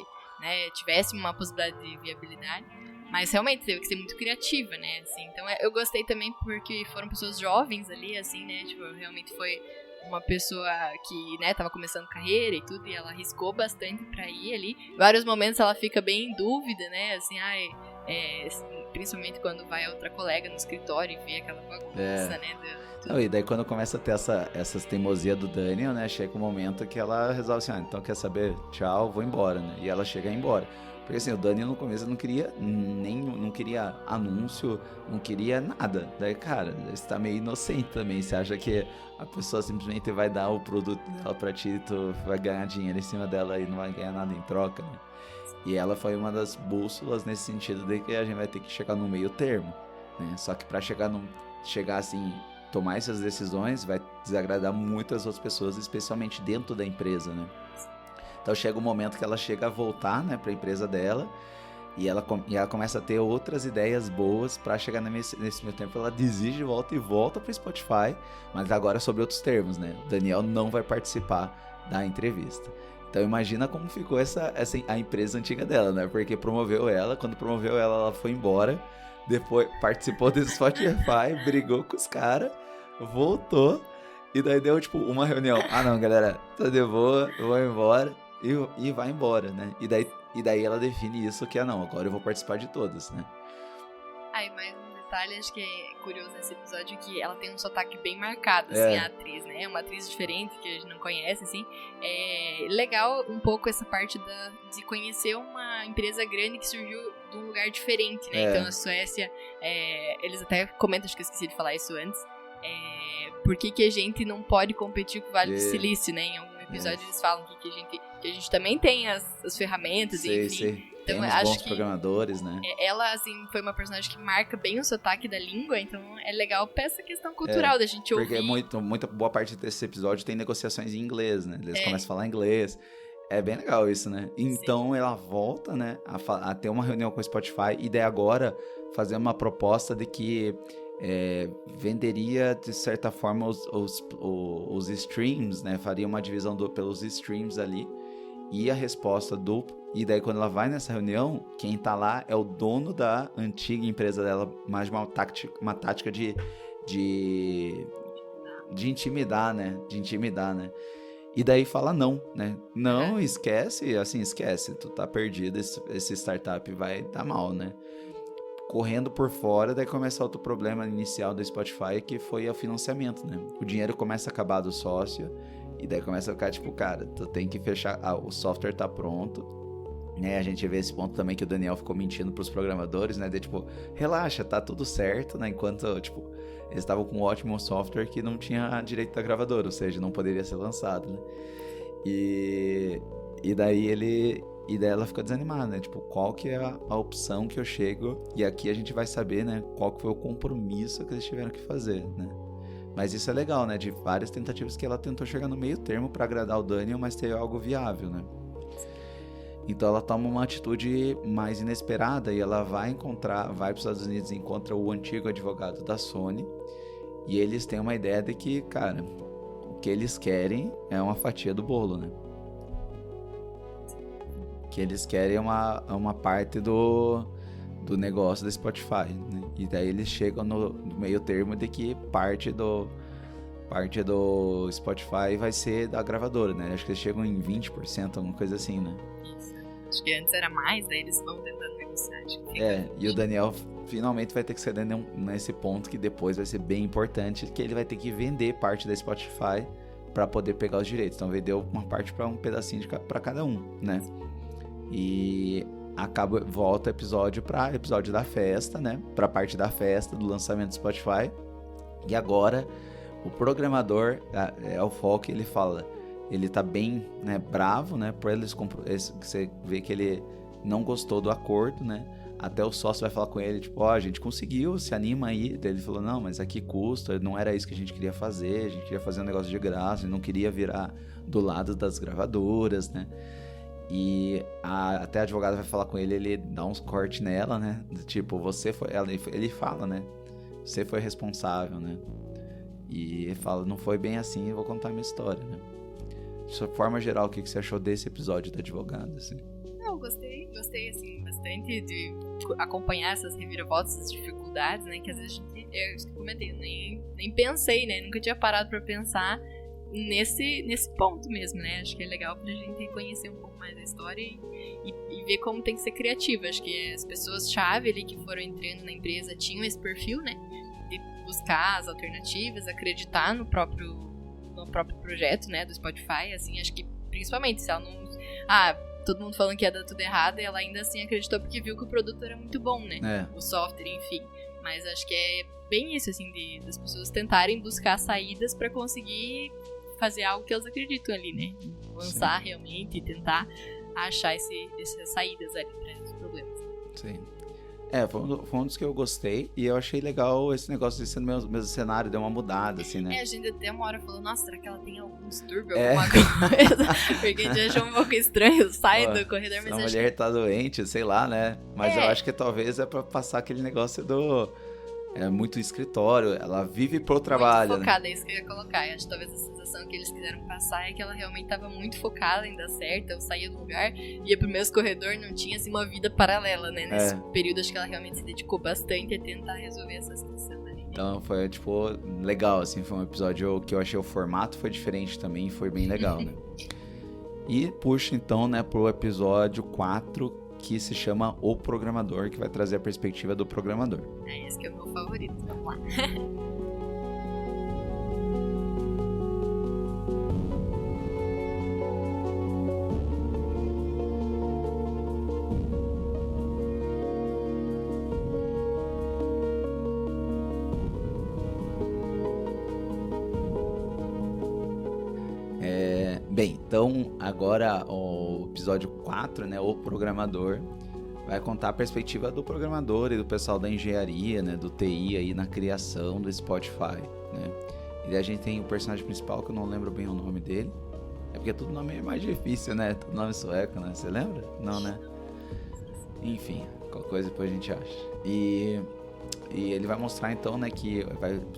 né, tivesse uma possibilidade de viabilidade. Mas realmente teve que ser muito criativa, né? Assim, então eu gostei também porque foram pessoas jovens ali, assim, né? Tipo, realmente foi uma pessoa que, né, tava começando carreira e tudo, e ela arriscou bastante pra ir ali. Em vários momentos ela fica bem em dúvida, né, assim, principalmente quando vai a outra colega no escritório e vê aquela bagunça, né. E daí quando começa a ter essas teimosias do Daniel, né, chega um momento que ela resolve assim, então quer saber, tchau, vou embora, né, e ela chega a ir embora. Porque assim, o Daniel no começo não queria anúncio, não queria nada. Daí, cara, você tá meio inocente também. Você acha que a pessoa simplesmente vai dar o produto dela pra ti e tu vai ganhar dinheiro em cima dela e não vai ganhar nada em troca, né? E ela foi uma das bússolas nesse sentido de que a gente vai ter que chegar no meio termo, né? Só que pra chegar assim, tomar essas decisões vai desagradar muitas outras pessoas, especialmente dentro da empresa, né? Então chega um momento que ela chega a voltar, né, para a empresa dela e ela começa a ter outras ideias boas para chegar nesse meio tempo. Ela desiste e volta para o Spotify, mas agora sobre outros termos, né? O Daniel não vai participar da entrevista. Então imagina como ficou a empresa antiga dela, né? Porque promoveu ela, quando promoveu ela, ela foi embora, depois participou do Spotify, brigou com os caras, voltou, e daí deu, tipo, uma reunião. Ah, não, galera, tô de boa, eu vou embora, e vai embora, né? E daí ela define isso que, não, agora eu vou participar de todas, né? Aí, mais um detalhe, acho que é curioso nesse episódio, que ela tem um sotaque bem marcado, assim, a atriz, né? É uma atriz diferente, que a gente não conhece, assim. É legal um pouco essa parte de conhecer uma empresa grande que surgiu de um lugar diferente, né? Então, a Suécia, eles até comentam, acho que eu esqueci de falar isso antes, por que a gente não pode competir com o Vale do Silício, né? Em algum episódio eles falam que a gente também tem as ferramentas, enfim. Sei. Então, tem uns acho bons que programadores, né? Ela, assim, foi uma personagem que marca bem o sotaque da língua, então é legal pra essa questão cultural da gente ouvir. Porque muita boa parte desse episódio tem negociações em inglês, né? Eles começam a falar inglês. É bem legal isso, né? Então ela volta, né, a ter uma reunião com o Spotify e daí agora fazer uma proposta de que venderia, de certa forma, os streams, né? Faria uma divisão pelos streams ali. E a resposta E daí quando ela vai nessa reunião, quem tá lá é o dono da antiga empresa dela, mais uma tática de intimidar, né? De intimidar, né? E daí fala não, né? Não, esquece, tu tá perdido, esse startup vai dar mal, né? Correndo por fora, daí começa outro problema inicial do Spotify, que foi o financiamento, né? O dinheiro começa a acabar do sócio, e daí começa a ficar tipo, cara, tu tem que fechar, o software tá pronto, né? A gente vê esse ponto também que o Daniel ficou mentindo pros programadores, né? De tipo, relaxa, tá tudo certo, né? Enquanto, tipo, eles estavam com um ótimo software que não tinha direito da gravadora, ou seja, não poderia ser lançado, né? E daí ela ficou desanimada, né? Tipo, qual que é a opção que eu chego? E aqui a gente vai saber, né? Qual que foi o compromisso que eles tiveram que fazer, né? Mas isso é legal, né? De várias tentativas que ela tentou chegar no meio termo pra agradar o Daniel, mas ter algo viável, né? Então ela toma uma atitude mais inesperada e ela vai para os Estados Unidos e encontra o antigo advogado da Sony. E eles têm uma ideia de que, cara, o que eles querem é uma fatia do bolo, né? Que eles querem uma parte do negócio da Spotify, né? E daí eles chegam no meio termo de que parte do Spotify vai ser da gravadora, né? Acho que eles chegam em 20%, alguma coisa assim, né? Isso. Acho que antes era mais, daí eles vão tentando negociar. E o Daniel finalmente vai ter que ceder nesse ponto que depois vai ser bem importante, que ele vai ter que vender parte da Spotify para poder pegar os direitos. Então vendeu uma parte para um pedacinho para cada um, né? E volta o episódio para episódio da festa, né? Para parte da festa do lançamento do Spotify. E agora o programador é o foco, ele fala, ele tá bem, né, bravo, né? Por eles você vê que ele não gostou do acordo, né? Até o sócio vai falar com ele, tipo, a gente conseguiu, se anima aí. Daí ele falou, não, mas aqui custa, não era isso que a gente queria fazer, a gente queria fazer um negócio de graça, a gente não queria virar do lado das gravadoras, né? E até a advogada vai falar com ele dá uns cortes nela, né? Tipo, ele fala, né? Você foi responsável, né? E ele fala, não foi bem assim, eu vou contar a minha história, né? De forma geral, o que você achou desse episódio da advogada, assim? Não, gostei, assim, bastante de acompanhar essas reviravoltas, essas dificuldades, né? Que às vezes eu comentei, nem pensei, né? Nunca tinha parado pra pensar nesse ponto mesmo, né? Acho que é legal pra gente conhecer um pouco mais da história e ver como tem que ser criativa. Acho que as pessoas-chave ali que foram entrando na empresa tinham esse perfil, né? De buscar as alternativas, acreditar no próprio projeto, né? Do Spotify, assim, acho que principalmente se ela não... todo mundo falando que ia dar tudo errado, e ela ainda assim acreditou porque viu que o produto era muito bom, né? O software, enfim. Mas acho que é bem isso, assim, das pessoas tentarem buscar saídas pra conseguir fazer algo que elas acreditam ali, né? Lançar realmente e tentar achar essas saídas ali para os problemas. Sim. Foi um dos que eu gostei e eu achei legal esse negócio de ser no mesmo cenário, deu uma mudada, assim, né? A gente até uma hora falou, nossa, será que ela tem algum distúrbio, alguma coisa? Porque a gente achou um pouco estranho, sai do corredor, mas a mulher tá doente, sei lá, né? Mas eu acho que talvez é pra passar aquele negócio é muito escritório, ela vive pro trabalho, muito focada, né? é isso que eu ia colocar. Eu acho que talvez a sensação que eles quiseram passar é que ela realmente tava muito focada em dar certo. Eu saía do lugar, ia pro meus corredor, não tinha assim uma vida paralela, né? Nesse período, acho que ela realmente se dedicou bastante a tentar resolver essa situação ali. Então foi, tipo, legal, assim, foi um episódio que eu achei o formato foi diferente também, foi bem legal, né? E puxa, então, né, pro episódio 4, que se chama O Programador, que vai trazer a perspectiva do programador. É esse que é o meu favorito, vamos lá. Bem, então agora o episódio 4, né, o programador, vai contar a perspectiva do programador e do pessoal da engenharia, né, do TI aí na criação do Spotify, né. E daí a gente tem o personagem principal, que eu não lembro bem o nome dele, é porque todo nome é mais difícil, né, todo nome sueco, né, você lembra? Não, né? Enfim, qualquer coisa depois a gente acha. E ele vai mostrar então, né, que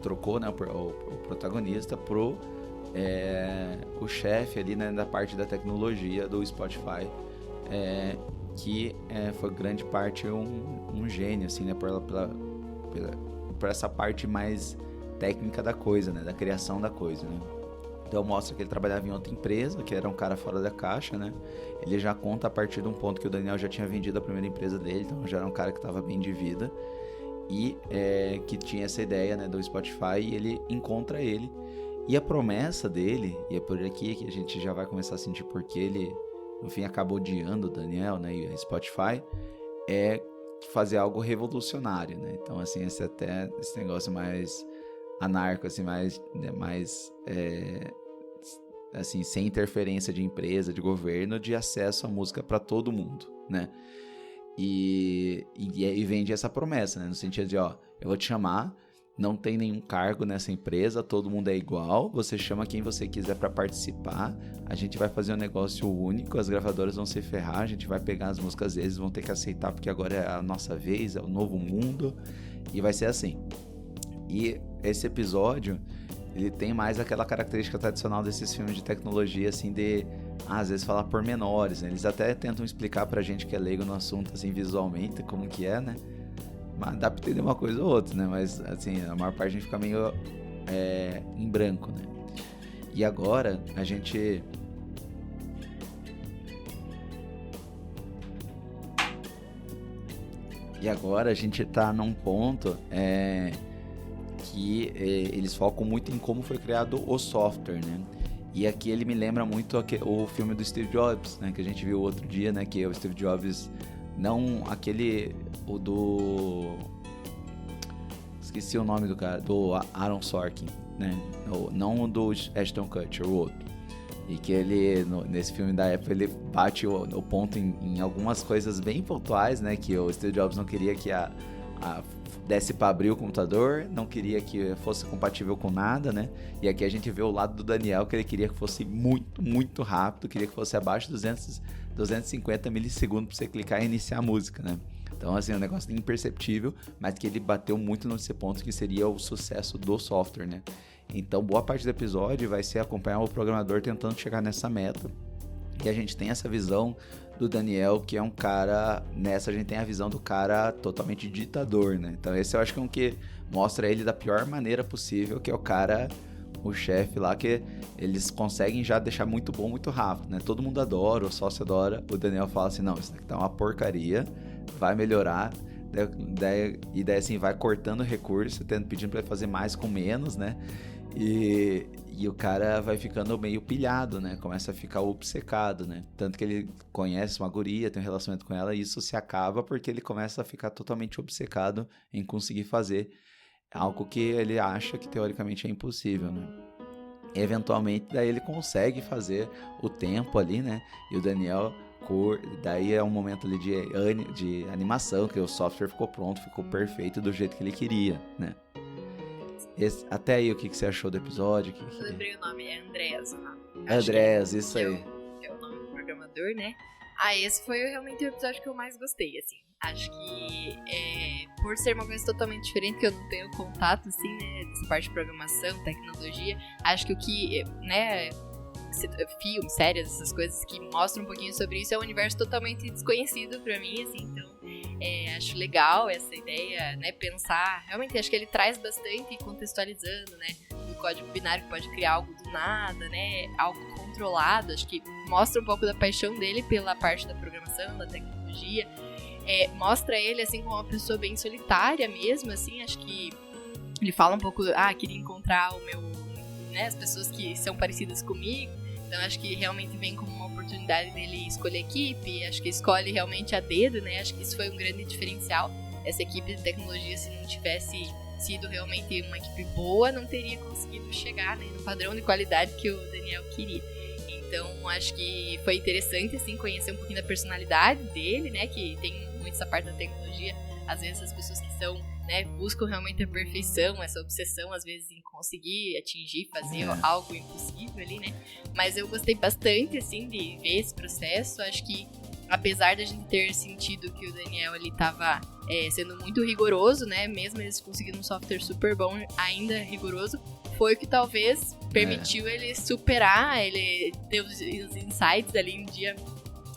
trocou, né, o protagonista pro o chefe ali, né, da parte da tecnologia do Spotify, que foi grande parte um gênio, assim, né, por essa parte mais técnica da coisa, né, da criação da coisa, né. Então mostra que ele trabalhava em outra empresa, que era um cara fora da caixa, né. Ele já conta a partir de um ponto que o Daniel já tinha vendido a primeira empresa dele, então já era um cara que estava bem de vida e que tinha essa ideia, né, do Spotify, e ele encontra ele. E a promessa dele, e é por aqui que a gente já vai começar a sentir porque ele, no fim, acabou odiando o Daniel, né, e a Spotify, é fazer algo revolucionário, né? Então, assim, esse negócio mais anarco, assim, mais assim, sem interferência de empresa, de governo, de acesso à música para todo mundo, né? E vende essa promessa, né? No sentido de, ó, eu vou te chamar, não tem nenhum cargo nessa empresa, todo mundo é igual, você chama quem você quiser para participar, a gente vai fazer um negócio único, as gravadoras vão se ferrar, a gente vai pegar as músicas deles, vão ter que aceitar porque agora é a nossa vez, é o novo mundo, e vai ser assim. E esse episódio, ele tem mais aquela característica tradicional desses filmes de tecnologia, assim, de, às vezes, falar pormenores, né? Eles até tentam explicar pra gente que é leigo no assunto, assim, visualmente, como que é, né? Mas dá pra entender uma coisa ou outra, né? Mas, assim, a maior parte a gente fica meio em branco, né? E agora, a gente... tá num ponto que eles focam muito em como foi criado o software, né? E aqui ele me lembra muito o filme do Steve Jobs, né? Que a gente viu outro dia, né? Que o Steve Jobs... Não aquele... O do... Esqueci o nome do cara. Do Aaron Sorkin, né? Não o do Ashton Kutcher, o outro. E que ele, nesse filme da Apple, ele bate o ponto em algumas coisas bem pontuais, né? Que o Steve Jobs não queria que desse para abrir o computador, não queria que fosse compatível com nada, né? E aqui a gente vê o lado do Daniel, que ele queria que fosse muito, muito rápido, queria que fosse abaixo de 250 milissegundos para você clicar e iniciar a música, né? Então, assim, é um negócio imperceptível, mas que ele bateu muito nesse ponto que seria o sucesso do software, né? Então, boa parte do episódio vai ser acompanhar o programador tentando chegar nessa meta. E a gente tem essa visão do Daniel, que é um cara... Nessa a gente tem a visão do cara totalmente ditador, né? Então, esse eu acho que é um que mostra ele da pior maneira possível, que é o cara... O chefe lá, que eles conseguem já deixar muito bom, muito rápido, né? Todo mundo adora, o sócio adora. O Daniel fala assim, não, isso daqui tá uma porcaria, vai melhorar. E daí assim, vai cortando recurso, pedindo pra ele fazer mais com menos, né? E o cara vai ficando meio pilhado, né? Começa a ficar obcecado, né? Tanto que ele conhece uma guria, tem um relacionamento com ela, e isso se acaba porque ele começa a ficar totalmente obcecado em conseguir fazer algo que ele acha que teoricamente é impossível, né? Eventualmente, daí ele consegue fazer o tempo ali, né? E o Daniel, daí é um momento ali de animação, que o software ficou pronto, ficou perfeito do jeito que ele queria, né? Até aí, o que você achou do episódio? Eu lembrei o nome, é Andreas, né? Andreas, isso aí. É o nome do programador, né? Esse foi realmente o episódio que eu mais gostei, assim. Acho que por ser uma coisa totalmente diferente, que eu não tenho contato, assim, né, dessa parte de programação, tecnologia, acho que o que, né, filmes, séries, essas coisas que mostram um pouquinho sobre isso, é um universo totalmente desconhecido pra mim, assim, então acho legal essa ideia, né, pensar, realmente acho que ele traz bastante contextualizando, né, do código binário que pode criar algo do nada, né, algo controlado, acho que mostra um pouco da paixão dele pela parte da programação, da tecnologia, mostra ele, assim, como uma pessoa bem solitária mesmo, assim, acho que ele fala um pouco, queria encontrar o meu, né, as pessoas que são parecidas comigo, então acho que realmente vem como uma oportunidade dele escolher equipe, acho que escolhe realmente a dedo, né, acho que isso foi um grande diferencial, essa equipe de tecnologia, se não tivesse sido realmente uma equipe boa, não teria conseguido chegar, né, no padrão de qualidade que o Daniel queria. Então, acho que foi interessante, assim, conhecer um pouquinho da personalidade dele, né, que tem muito essa parte da tecnologia, às vezes as pessoas que são, né, buscam realmente a perfeição, essa obsessão, às vezes, em conseguir atingir, fazer algo impossível ali, né, mas eu gostei bastante, assim, de ver esse processo, acho que, apesar da gente ter sentido que o Daniel ali estava sendo muito rigoroso, né, mesmo eles conseguindo um software super bom, ainda rigoroso, foi o que talvez permitiu ele superar, ele ter os insights ali um dia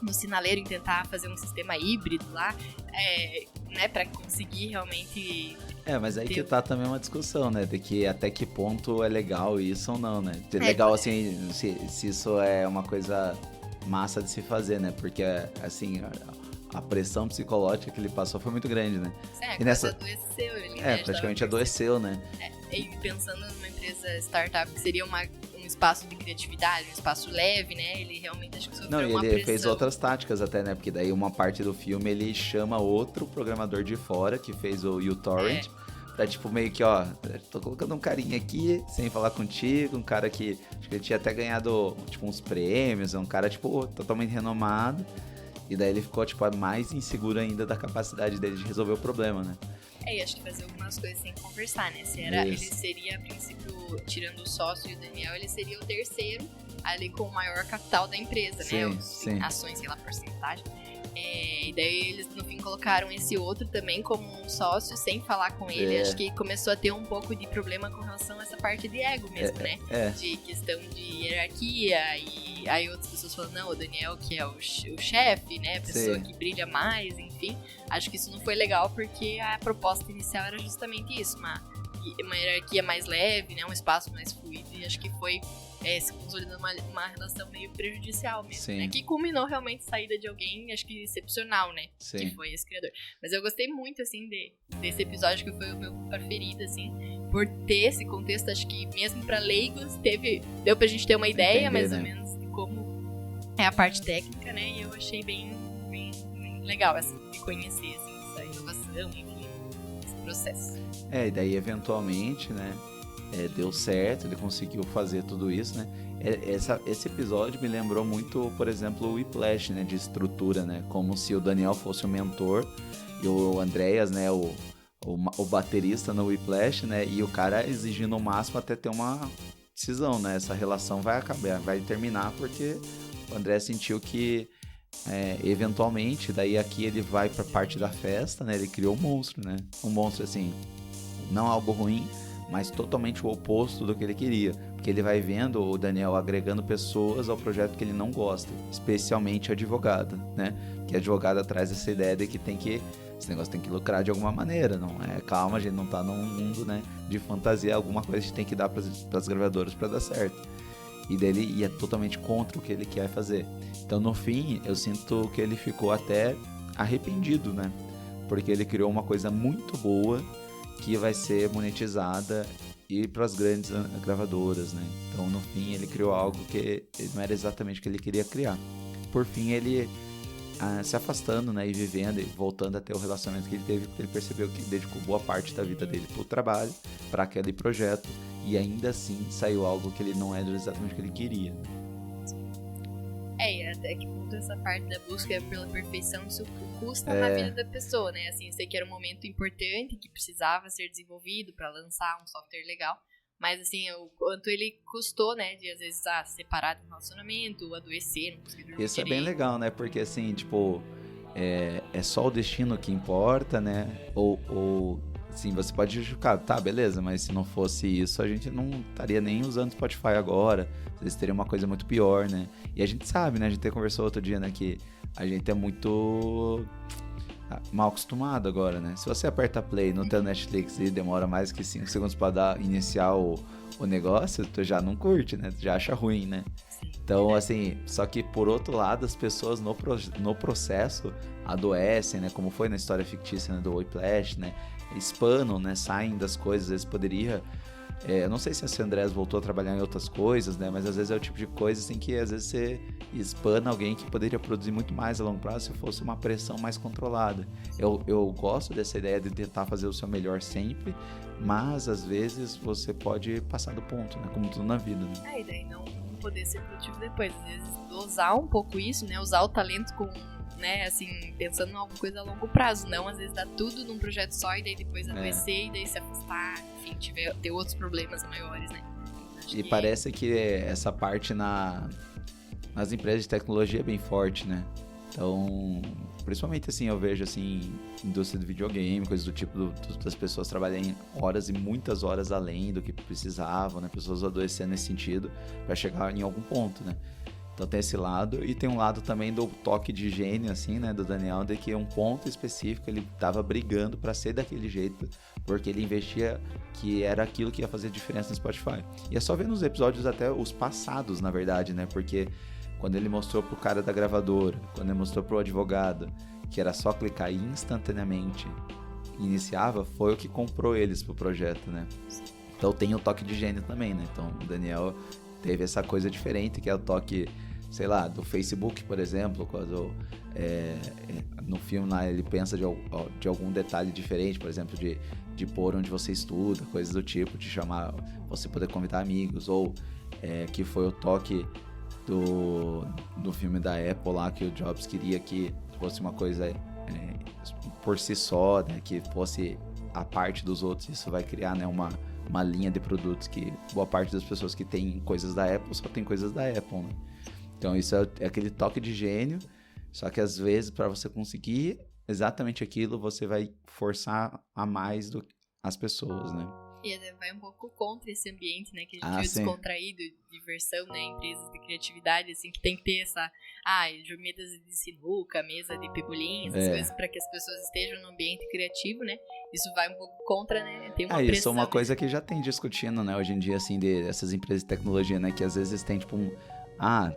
no sinaleiro em tentar fazer um sistema híbrido lá, né, para conseguir realmente... mas aí que tá também uma discussão, né, de que até que ponto é legal isso ou não, né, legal assim, se isso é uma coisa massa de se fazer, né, porque assim... A pressão psicológica que ele passou foi muito grande, né? E nessa... adoeceu ele, né? Praticamente adoeceu, né? E pensando numa empresa startup que seria um espaço de criatividade, um espaço leve, né? Ele realmente acho que sofreu uma pressão. Ele fez outras táticas até, né? Porque daí uma parte do filme ele chama outro programador de fora que fez o uTorrent pra tipo meio que, tô colocando um carinha aqui sem falar contigo, um cara que acho que ele tinha até ganhado tipo uns prêmios, um cara tipo totalmente renomado. E daí ele ficou, tipo, mais inseguro ainda da capacidade dele de resolver o problema, né? E acho que fazer algumas coisas sem conversar, né? Ele seria, a princípio, tirando o sócio e o Daniel, ele seria o terceiro ali com o maior capital da empresa, né? Sim. Ações, sei lá, porcentagem. E daí eles, no fim, colocaram esse outro também como um sócio, sem falar com ele. Acho que começou a ter um pouco de problema com relação a essa parte de ego mesmo, né? De questão de hierarquia. E aí outras pessoas falam, não, o Daniel que é o chefe, né? A pessoa que brilha mais, enfim. Acho que isso não foi legal porque a proposta inicial era justamente isso, uma hierarquia mais leve, né? Um espaço mais fluido. E acho que foi se consolidando uma relação meio prejudicial mesmo, né? Que culminou realmente a saída de alguém, acho que excepcional, né? Que foi esse criador. Mas eu gostei muito, assim, desse episódio, que foi o meu preferido, assim, por ter esse contexto, acho que mesmo pra leigos, deu pra gente ter uma ideia, mais ou menos, de como é a parte técnica, né? E eu achei bem legal, assim, de conhecer, assim, essa inovação, enfim, esse processo. E daí, eventualmente, né? Deu certo, ele conseguiu fazer tudo isso, né? Esse episódio me lembrou muito, por exemplo, o Whiplash, né? De estrutura, né? Como se o Daniel fosse o mentor e o Andreas, né? O baterista no Whiplash, né? E o cara exigindo o máximo até ter uma decisão, né? Essa relação vai terminar porque o André sentiu que eventualmente, daí aqui ele vai pra parte da festa, né? Ele criou um monstro, né? Um monstro, assim, não algo ruim, mas totalmente o oposto do que ele queria. Porque ele vai vendo o Daniel agregando pessoas ao projeto que ele não gosta, especialmente a advogada, né? Que a advogada traz essa ideia de que esse negócio tem que lucrar de alguma maneira, não é? Calma, a gente não tá num mundo, né, de fantasia, alguma coisa a gente tem que dar pras gravadoras para dar certo. E dele ia totalmente contra o que ele quer fazer. Então, no fim, eu sinto que ele ficou até arrependido, né? Porque ele criou uma coisa muito boa que vai ser monetizada e para as grandes gravadoras, né? Então, no fim, ele criou algo que não era exatamente o que ele queria criar. Por fim, ele se afastando, né? E vivendo e voltando a ter o relacionamento que ele teve, porque ele percebeu que dedicou boa parte da vida dele para o trabalho, para aquele projeto, e ainda assim saiu algo que ele não era exatamente o que ele queria. E até que ponto essa parte da busca pela perfeição isso custa na vida da pessoa, né? Assim, eu sei que era um momento importante que precisava ser desenvolvido para lançar um software legal, mas assim, o quanto ele custou, né? De às vezes separar do relacionamento, adoecer, não conseguir dormir Isso direito. É bem legal, né? Porque assim, tipo, é só o destino que importa, né? Ou sim, você pode justificar, tá, beleza, mas se não fosse isso, a gente não estaria nem usando Spotify agora. Às vezes teria uma coisa muito pior, né? E a gente sabe, né? A gente até conversou outro dia, né? Que a gente é muito mal acostumado agora, né? Se você aperta play no teu Netflix e demora mais que 5 segundos para iniciar o negócio, tu já não curte, né? Tu já acha ruim, né? Então, assim, só que por outro lado, as pessoas no processo adoecem, né? Como foi na história fictícia, né, do Whiplash, né? Espanam, né? Saem das coisas, às vezes poderia... eu não sei se a San Andreas voltou a trabalhar em outras coisas, né? Mas às vezes é o tipo de coisa assim que às vezes você espana alguém que poderia produzir muito mais a longo prazo se fosse uma pressão mais controlada. Eu gosto dessa ideia de tentar fazer o seu melhor sempre, mas às vezes você pode passar do ponto, né? Como tudo na vida, né? E daí não poder ser produtivo depois. Às vezes usar um pouco isso, né? Usar o talento com, né, assim, pensando em alguma coisa a longo prazo. Não, às vezes dá tudo num projeto só e daí depois adoecer e daí se afastar, enfim, ter outros problemas maiores, né? E parece que essa parte nas empresas de tecnologia é bem forte, né? Então, principalmente assim, eu vejo assim, indústria de videogame, coisas do tipo das pessoas trabalharem horas e muitas horas além do que precisavam, né? Pessoas adoecendo nesse sentido para chegar em algum ponto, né? Então tem esse lado, e tem um lado também do toque de gênio, assim, né, do Daniel, de que um ponto específico ele tava brigando para ser daquele jeito, porque ele investia que era aquilo que ia fazer diferença no Spotify. E é só ver nos episódios até os passados, na verdade, né, porque quando ele mostrou pro cara da gravadora, quando ele mostrou pro advogado, que era só clicar e instantaneamente iniciava, foi o que comprou eles pro projeto, né. Então tem o toque de gênio também, né, então o Daniel teve essa coisa diferente, que é o toque, sei lá, do Facebook, por exemplo, quando no filme lá ele pensa de algum detalhe diferente, por exemplo, de pôr onde você estuda, coisas do tipo, de chamar, você poder convidar amigos, ou que foi o toque do filme da Apple lá, que o Jobs queria que fosse uma coisa por si só, né, que fosse a parte dos outros. Isso vai criar, né, uma linha de produtos que boa parte das pessoas que tem coisas da Apple só tem coisas da Apple, né? Então isso é aquele toque de gênio, só que às vezes para você conseguir exatamente aquilo, você vai forçar a mais as pessoas, né? E vai um pouco contra esse ambiente, né, que a gente viu descontraído, diversão, né, empresas de criatividade, assim, que tem que ter essa, mesas de sinuca, mesa de pebolinhas, essas coisas, para que as pessoas estejam no ambiente criativo, né, isso vai um pouco contra, né, tem uma pressão. Isso é uma coisa que já tem discutindo, né, hoje em dia, assim, dessas empresas de tecnologia, né, que às vezes tem, tipo,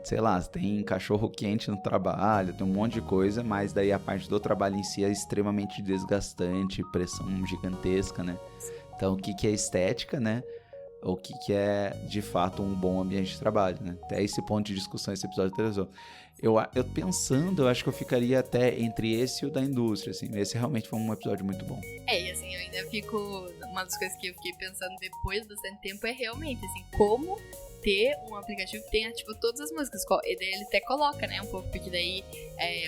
sei lá, tem cachorro quente no trabalho, tem um monte de coisa, mas daí a parte do trabalho em si é extremamente desgastante, pressão gigantesca, né. Então, o que é estética, né? O que é, de fato, um bom ambiente de trabalho, né? Até esse ponto de discussão, esse episódio de televisão. Eu pensando, eu acho que eu ficaria até entre esse e o da indústria, assim. Esse realmente foi um episódio muito bom. E assim, eu ainda fico... Uma das coisas que eu fiquei pensando depois de bastante tempo é realmente, assim, como ter um aplicativo que tenha, tipo, todas as músicas. E daí ele até coloca, né, um pouco, porque daí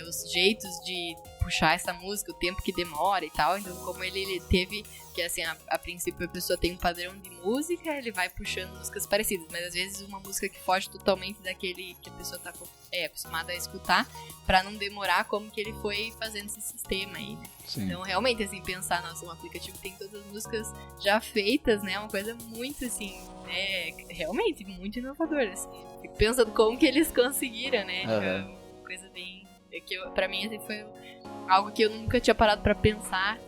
os jeitos de puxar essa música, o tempo que demora e tal. Então, como ele teve... Que assim, a princípio a pessoa tem um padrão de música, ele vai puxando músicas parecidas, mas às vezes uma música que foge totalmente daquele que a pessoa tá acostumada a escutar, pra não demorar, como que ele foi fazendo esse sistema aí, né? Então, realmente, assim, pensar, nossa, um aplicativo que tem todas as músicas já feitas, né? Uma coisa muito, assim, realmente muito inovadora, assim. Fico pensando como que eles conseguiram, né? Uma coisa bem... pra mim, assim, foi algo que eu nunca tinha parado pra pensar,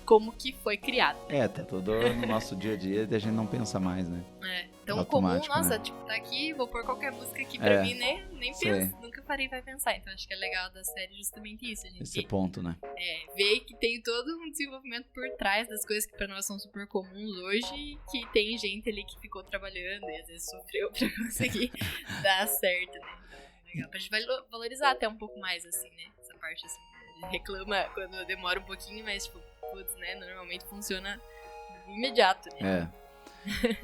como que foi criado. Tá tudo no nosso dia a dia e a gente não pensa mais, né? Tão comum, nossa, né? Tipo, tá aqui, vou pôr qualquer música aqui pra mim, né? Nem penso, nunca parei pra pensar. Então acho que é legal da série justamente isso, a gente... Esse ponto, né? Ver que tem todo um desenvolvimento por trás das coisas que pra nós são super comuns hoje, que tem gente ali que ficou trabalhando e às vezes sofreu pra conseguir dar certo, né? Então, legal. Pra gente valorizar até um pouco mais, assim, né? Essa parte, assim, a gente reclama quando demora um pouquinho, mas, tipo, né, normalmente funciona imediato, né?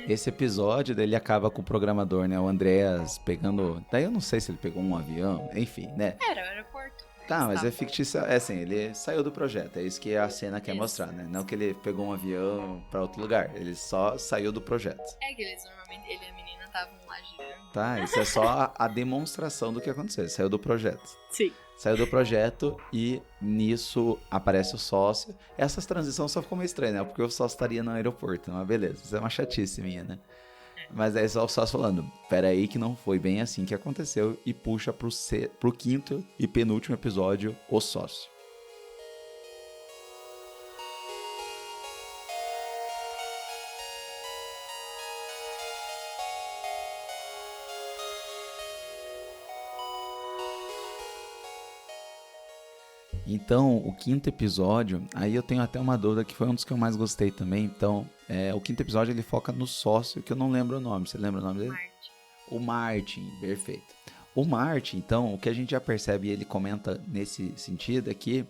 Esse episódio dele acaba com o programador, né? O Andreas pegando... Daí eu não sei se ele pegou um avião, enfim, né? Era o aeroporto. Tá, mas é fictício, assim, ele saiu do projeto, é isso que a cena quer mostrar, né? Não que ele pegou um avião pra outro lugar, ele só saiu do projeto. É que eles normalmente, ele e a menina estavam lá girando. Tá, isso é só a demonstração do que aconteceu, ele saiu do projeto. Sim. Saiu do projeto e nisso aparece o sócio. Essas transições só ficou meio estranhas, né? Porque o sócio estaria no aeroporto, mas beleza, isso é uma chatice minha, né? Mas aí só o sócio falando, peraí que não foi bem assim que aconteceu e puxa pro quinto e penúltimo episódio, o sócio. Então, o quinto episódio, aí eu tenho até uma dúvida que foi um dos que eu mais gostei também. Então, o quinto episódio ele foca no sócio, que eu não lembro o nome. Você lembra o nome dele? Martin. O Martin, perfeito. O Martin, então, o que a gente já percebe e ele comenta nesse sentido é que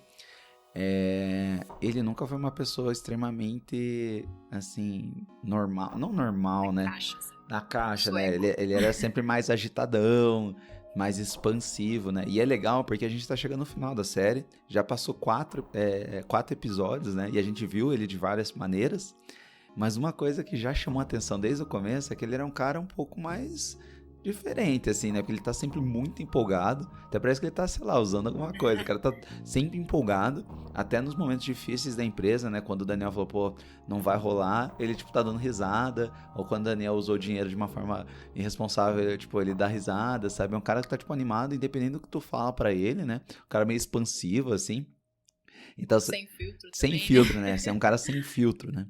ele nunca foi uma pessoa extremamente, assim, normal. Não normal, né? Na caixa, né? Ele era sempre mais agitadão, mais expansivo, né? E é legal porque a gente tá chegando no final da série, já passou 4 episódios, né? E a gente viu ele de várias maneiras, mas uma coisa que já chamou a atenção desde o começo é que ele era um cara um pouco mais diferente, assim, né? Porque ele tá sempre muito empolgado, até parece que ele tá, sei lá, usando alguma coisa, o cara tá sempre empolgado, até nos momentos difíceis da empresa, né? Quando o Daniel falou, pô, não vai rolar, ele, tipo, tá dando risada, ou quando o Daniel usou dinheiro de uma forma irresponsável, tipo, ele dá risada, sabe? É um cara que tá, tipo, animado, independente do que tu fala pra ele, né? Um cara meio expansivo, assim. Então, sem filtro sem também, filtro, né? Assim, é um cara sem filtro, né?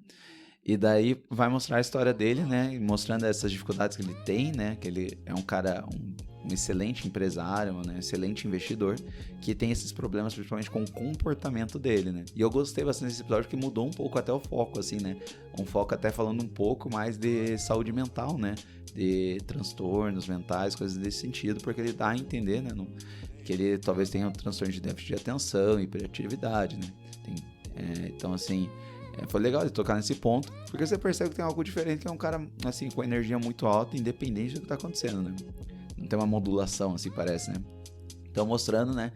E daí vai mostrar a história dele, né? Mostrando essas dificuldades que ele tem, né? Que ele é um cara, um excelente empresário, né? Excelente investidor, que tem esses problemas principalmente com o comportamento dele, né? E eu gostei bastante desse episódio que mudou um pouco até o foco, assim, né? Um foco até falando um pouco mais de saúde mental, né? De transtornos mentais, coisas desse sentido, porque ele dá a entender, né? Que ele talvez tenha um transtorno de déficit de atenção, hiperatividade, né? Então, assim... foi legal de tocar nesse ponto, porque você percebe que tem algo diferente, que é um cara, assim, com energia muito alta, independente do que tá acontecendo, né? Não tem uma modulação, assim, parece, né? Então, mostrando, né,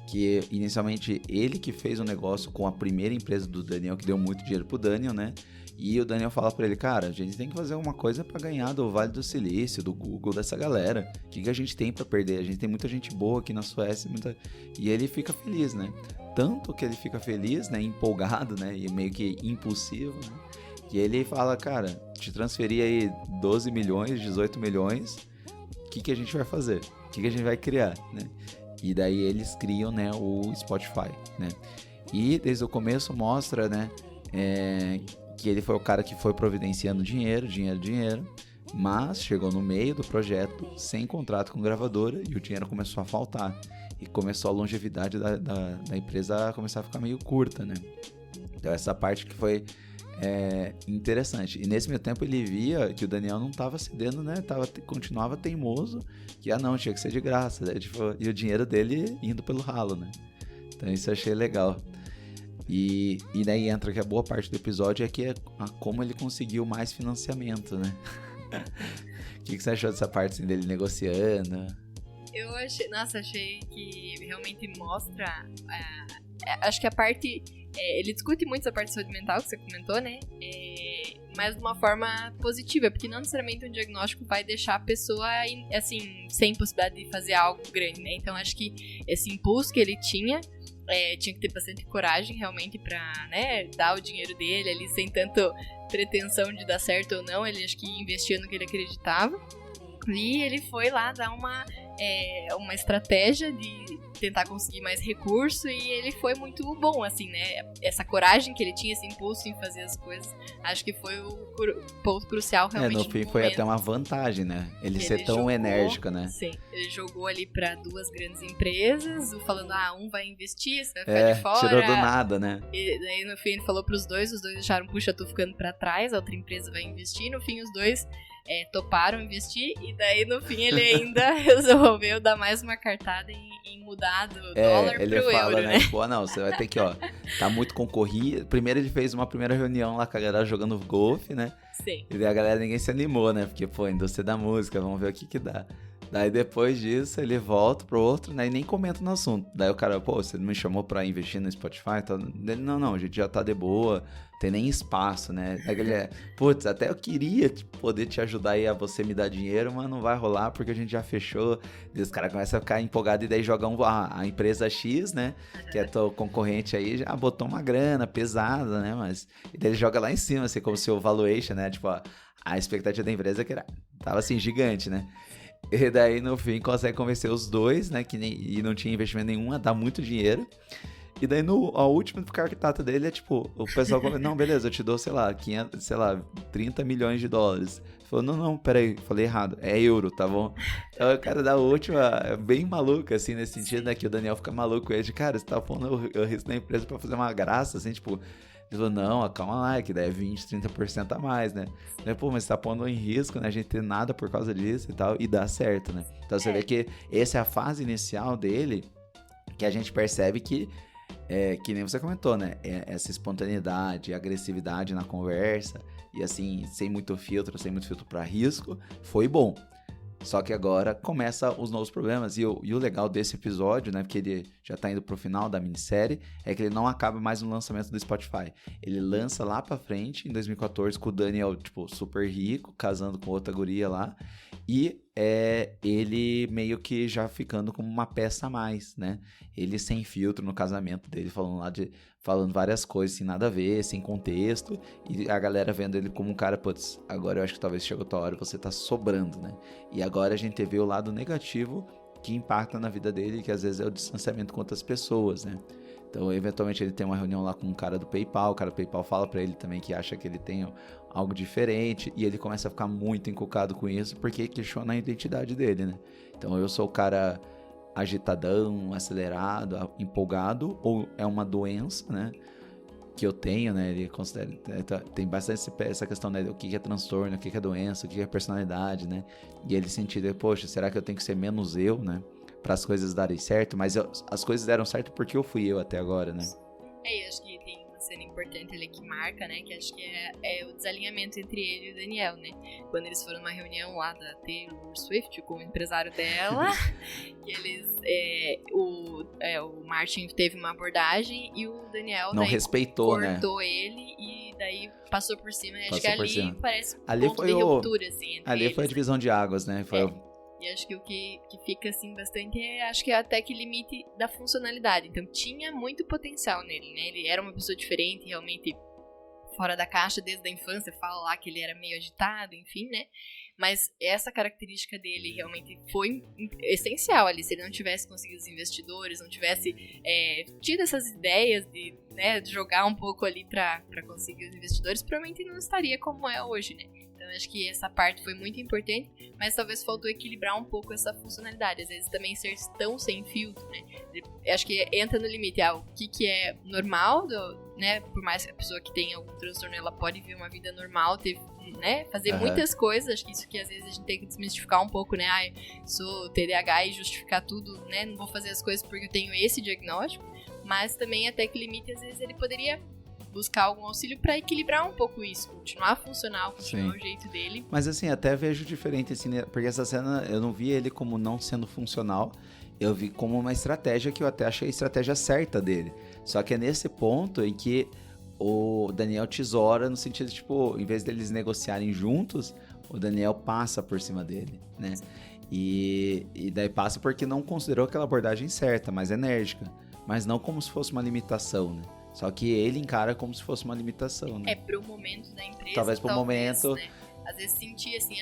que inicialmente ele que fez o negócio com a primeira empresa do Daniel, que deu muito dinheiro pro Daniel, né? E o Daniel fala pra ele, cara, a gente tem que fazer alguma coisa pra ganhar do Vale do Silício, do Google, dessa galera. O que a gente tem pra perder? A gente tem muita gente boa aqui na Suécia, e ele fica feliz, né? Tanto que ele fica feliz, né, empolgado, né, e meio que impulsivo, né, que ele fala, cara, te transferi aí 12 milhões, 18 milhões, o que a gente vai fazer? O que a gente vai criar, né? E daí eles criam, né, o Spotify, né? E desde o começo mostra, né, que ele foi o cara que foi providenciando dinheiro, mas chegou no meio do projeto sem contrato com gravadora e o dinheiro começou a faltar. E começou a longevidade da empresa a começar a ficar meio curta, né? Então essa parte que foi interessante. E nesse meio tempo ele via que o Daniel não estava cedendo, né? Continuava teimoso, que não, tinha que ser de graça, né? Tipo, e o dinheiro dele indo pelo ralo, né? Então isso eu achei legal. E daí entra que a boa parte do episódio é que como ele conseguiu mais financiamento, né? O que você achou dessa parte assim, dele negociando? Eu achei que realmente mostra, acho que a parte, ele discute muito essa parte de saúde mental que você comentou, né, mas de uma forma positiva, porque não necessariamente um diagnóstico vai deixar a pessoa, assim, sem possibilidade de fazer algo grande, né, então acho que esse impulso que ele tinha que ter bastante coragem realmente pra, né, dar o dinheiro dele ali sem tanto pretensão de dar certo ou não, ele acho que investia no que ele acreditava. E ele foi lá dar uma estratégia de tentar conseguir mais recurso e ele foi muito bom, assim, né? Essa coragem que ele tinha, esse impulso em fazer as coisas, acho que foi o ponto crucial realmente. No fim foi até uma vantagem, né? Ele ser tão enérgico, né? Sim, ele jogou ali pra 2 grandes empresas, falando, um vai investir, você vai ficar de fora. Tirou do nada, né? E daí no fim ele falou pros dois, os dois acharam, puxa, tô ficando pra trás, a outra empresa vai investir, no fim os dois toparam investir, e daí no fim ele ainda resolveu dar mais uma cartada em mudar do dólar pro ele fala, euro, né? Pô, não, você vai ter que, tá muito concorrido. Primeiro ele fez uma primeira reunião lá com a galera jogando golfe, né? Sim. E daí a galera, ninguém se animou, né? Porque, pô, indústria da música, vamos ver o que dá. Daí depois disso, ele volta pro outro, né? E nem comenta no assunto. Daí o cara, pô, você não me chamou pra investir no Spotify? Então, ele, não, a gente já tá de boa, tem nem espaço, né? Daí ele putz, até eu queria poder te ajudar aí a você me dar dinheiro, mas não vai rolar porque a gente já fechou. Daí os caras começam a ficar empolgados e daí jogam a empresa X, né? Que é teu concorrente aí, já botou uma grana pesada, né? Mas e daí ele joga lá em cima, assim, como se o valuation, né? Tipo, a expectativa da empresa que tava assim, gigante, né? E daí, no fim, consegue convencer os dois, né? E não tinha investimento nenhum, a dar muito dinheiro. E daí, a última cartata dele é tipo, o pessoal comenta, não, beleza, eu te dou, sei lá, 30 milhões de dólares. Ele falou, não, peraí, falei errado, é euro, tá bom? Então, o cara da última é bem maluco, assim, nesse sentido, né? Que o Daniel fica maluco. Ele diz, cara, você tá pondo o risco da empresa pra fazer uma graça, assim, tipo... Ele falou, não, calma lá, que daí é 20, 30% a mais, né? Daí, pô, mas você tá pondo em risco, né? A gente ter nada por causa disso e tal, e dá certo, né? Então você vê que essa é a fase inicial dele, que a gente percebe que nem você comentou, né? Essa espontaneidade, agressividade na conversa, e assim, sem muito filtro pra risco, foi bom. Só que agora começa os novos problemas. E o legal desse episódio, né? Porque ele já tá indo pro final da minissérie, é que ele não acaba mais no lançamento do Spotify. Ele lança lá pra frente, em 2014, com o Daniel, tipo, super rico, casando com outra guria lá. E ele meio que já ficando como uma peça a mais, né? Ele sem filtro no casamento dele, falando várias coisas sem nada a ver, sem contexto. E a galera vendo ele como um cara, putz, agora eu acho que talvez chegou a tua hora, você tá sobrando, né? E agora a gente vê o lado negativo que impacta na vida dele, que às vezes é o distanciamento com outras pessoas, né? Então, eventualmente, ele tem uma reunião lá com um cara do PayPal, o cara do PayPal fala pra ele também que acha que ele tem algo diferente, e ele começa a ficar muito encucado com isso, porque questiona a identidade dele, né? Então, eu sou o cara agitadão, acelerado, empolgado, ou é uma doença, né? Que eu tenho, né? Ele considera, tem bastante essa questão, né? O que é transtorno, o que é doença, o que é personalidade, né? E ele sentir, poxa, será que eu tenho que ser menos eu, né? Para as coisas darem certo, mas as coisas deram certo porque eu fui eu até agora, né? Eu acho que tem uma cena importante ali que marca, né? Que acho que é o desalinhamento entre ele e o Daniel, né? Quando eles foram numa reunião lá da Taylor Swift com o empresário dela, que eles... o Martin teve uma abordagem e o Daniel não respeitou, cortou, né? ele e daí passou por cima. Acho Passou que ali cima. parece um ali ponto de ruptura, assim, entre ali eles, foi a divisão de águas, né? E acho que o que fica, assim, bastante acho que é até que limite da funcionalidade. Então, tinha muito potencial nele, né? Ele era uma pessoa diferente, realmente fora da caixa desde a infância. Fala lá que ele era meio agitado, enfim, né? Mas essa característica dele realmente foi essencial ali. Se ele não tivesse conseguido os investidores, não tivesse tido essas ideias de, né, de jogar um pouco ali pra conseguir os investidores, provavelmente não estaria como é hoje, né? Então, acho que essa parte foi muito importante, mas talvez faltou equilibrar um pouco essa funcionalidade. Às vezes também ser tão sem filtro, né? Eu acho que entra no limite, o que é normal, né? Por mais que a pessoa que tenha algum transtorno, ela pode viver uma vida normal, né? Fazer muitas coisas. Acho que isso que às vezes a gente tem que desmistificar um pouco, né? Sou TDAH e justificar tudo, né? Não vou fazer as coisas porque eu tenho esse diagnóstico. Mas também até que limite, às vezes ele poderia buscar algum auxílio pra equilibrar um pouco isso, continuar funcional, continuar o jeito dele. Mas assim, até vejo diferente, assim, né? Porque essa cena eu não vi ele como não sendo funcional, eu vi como uma estratégia que eu até achei a estratégia certa dele. Só que é nesse ponto em que o Daniel tesoura, no sentido de, tipo, em vez deles negociarem juntos, o Daniel passa por cima dele, né? E daí passa porque não considerou aquela abordagem certa, mas enérgica, mas não como se fosse uma limitação, né? Só que ele encara como se fosse uma limitação, né? Pro momento da empresa. Talvez pro momento. Né? Às vezes sentir assim,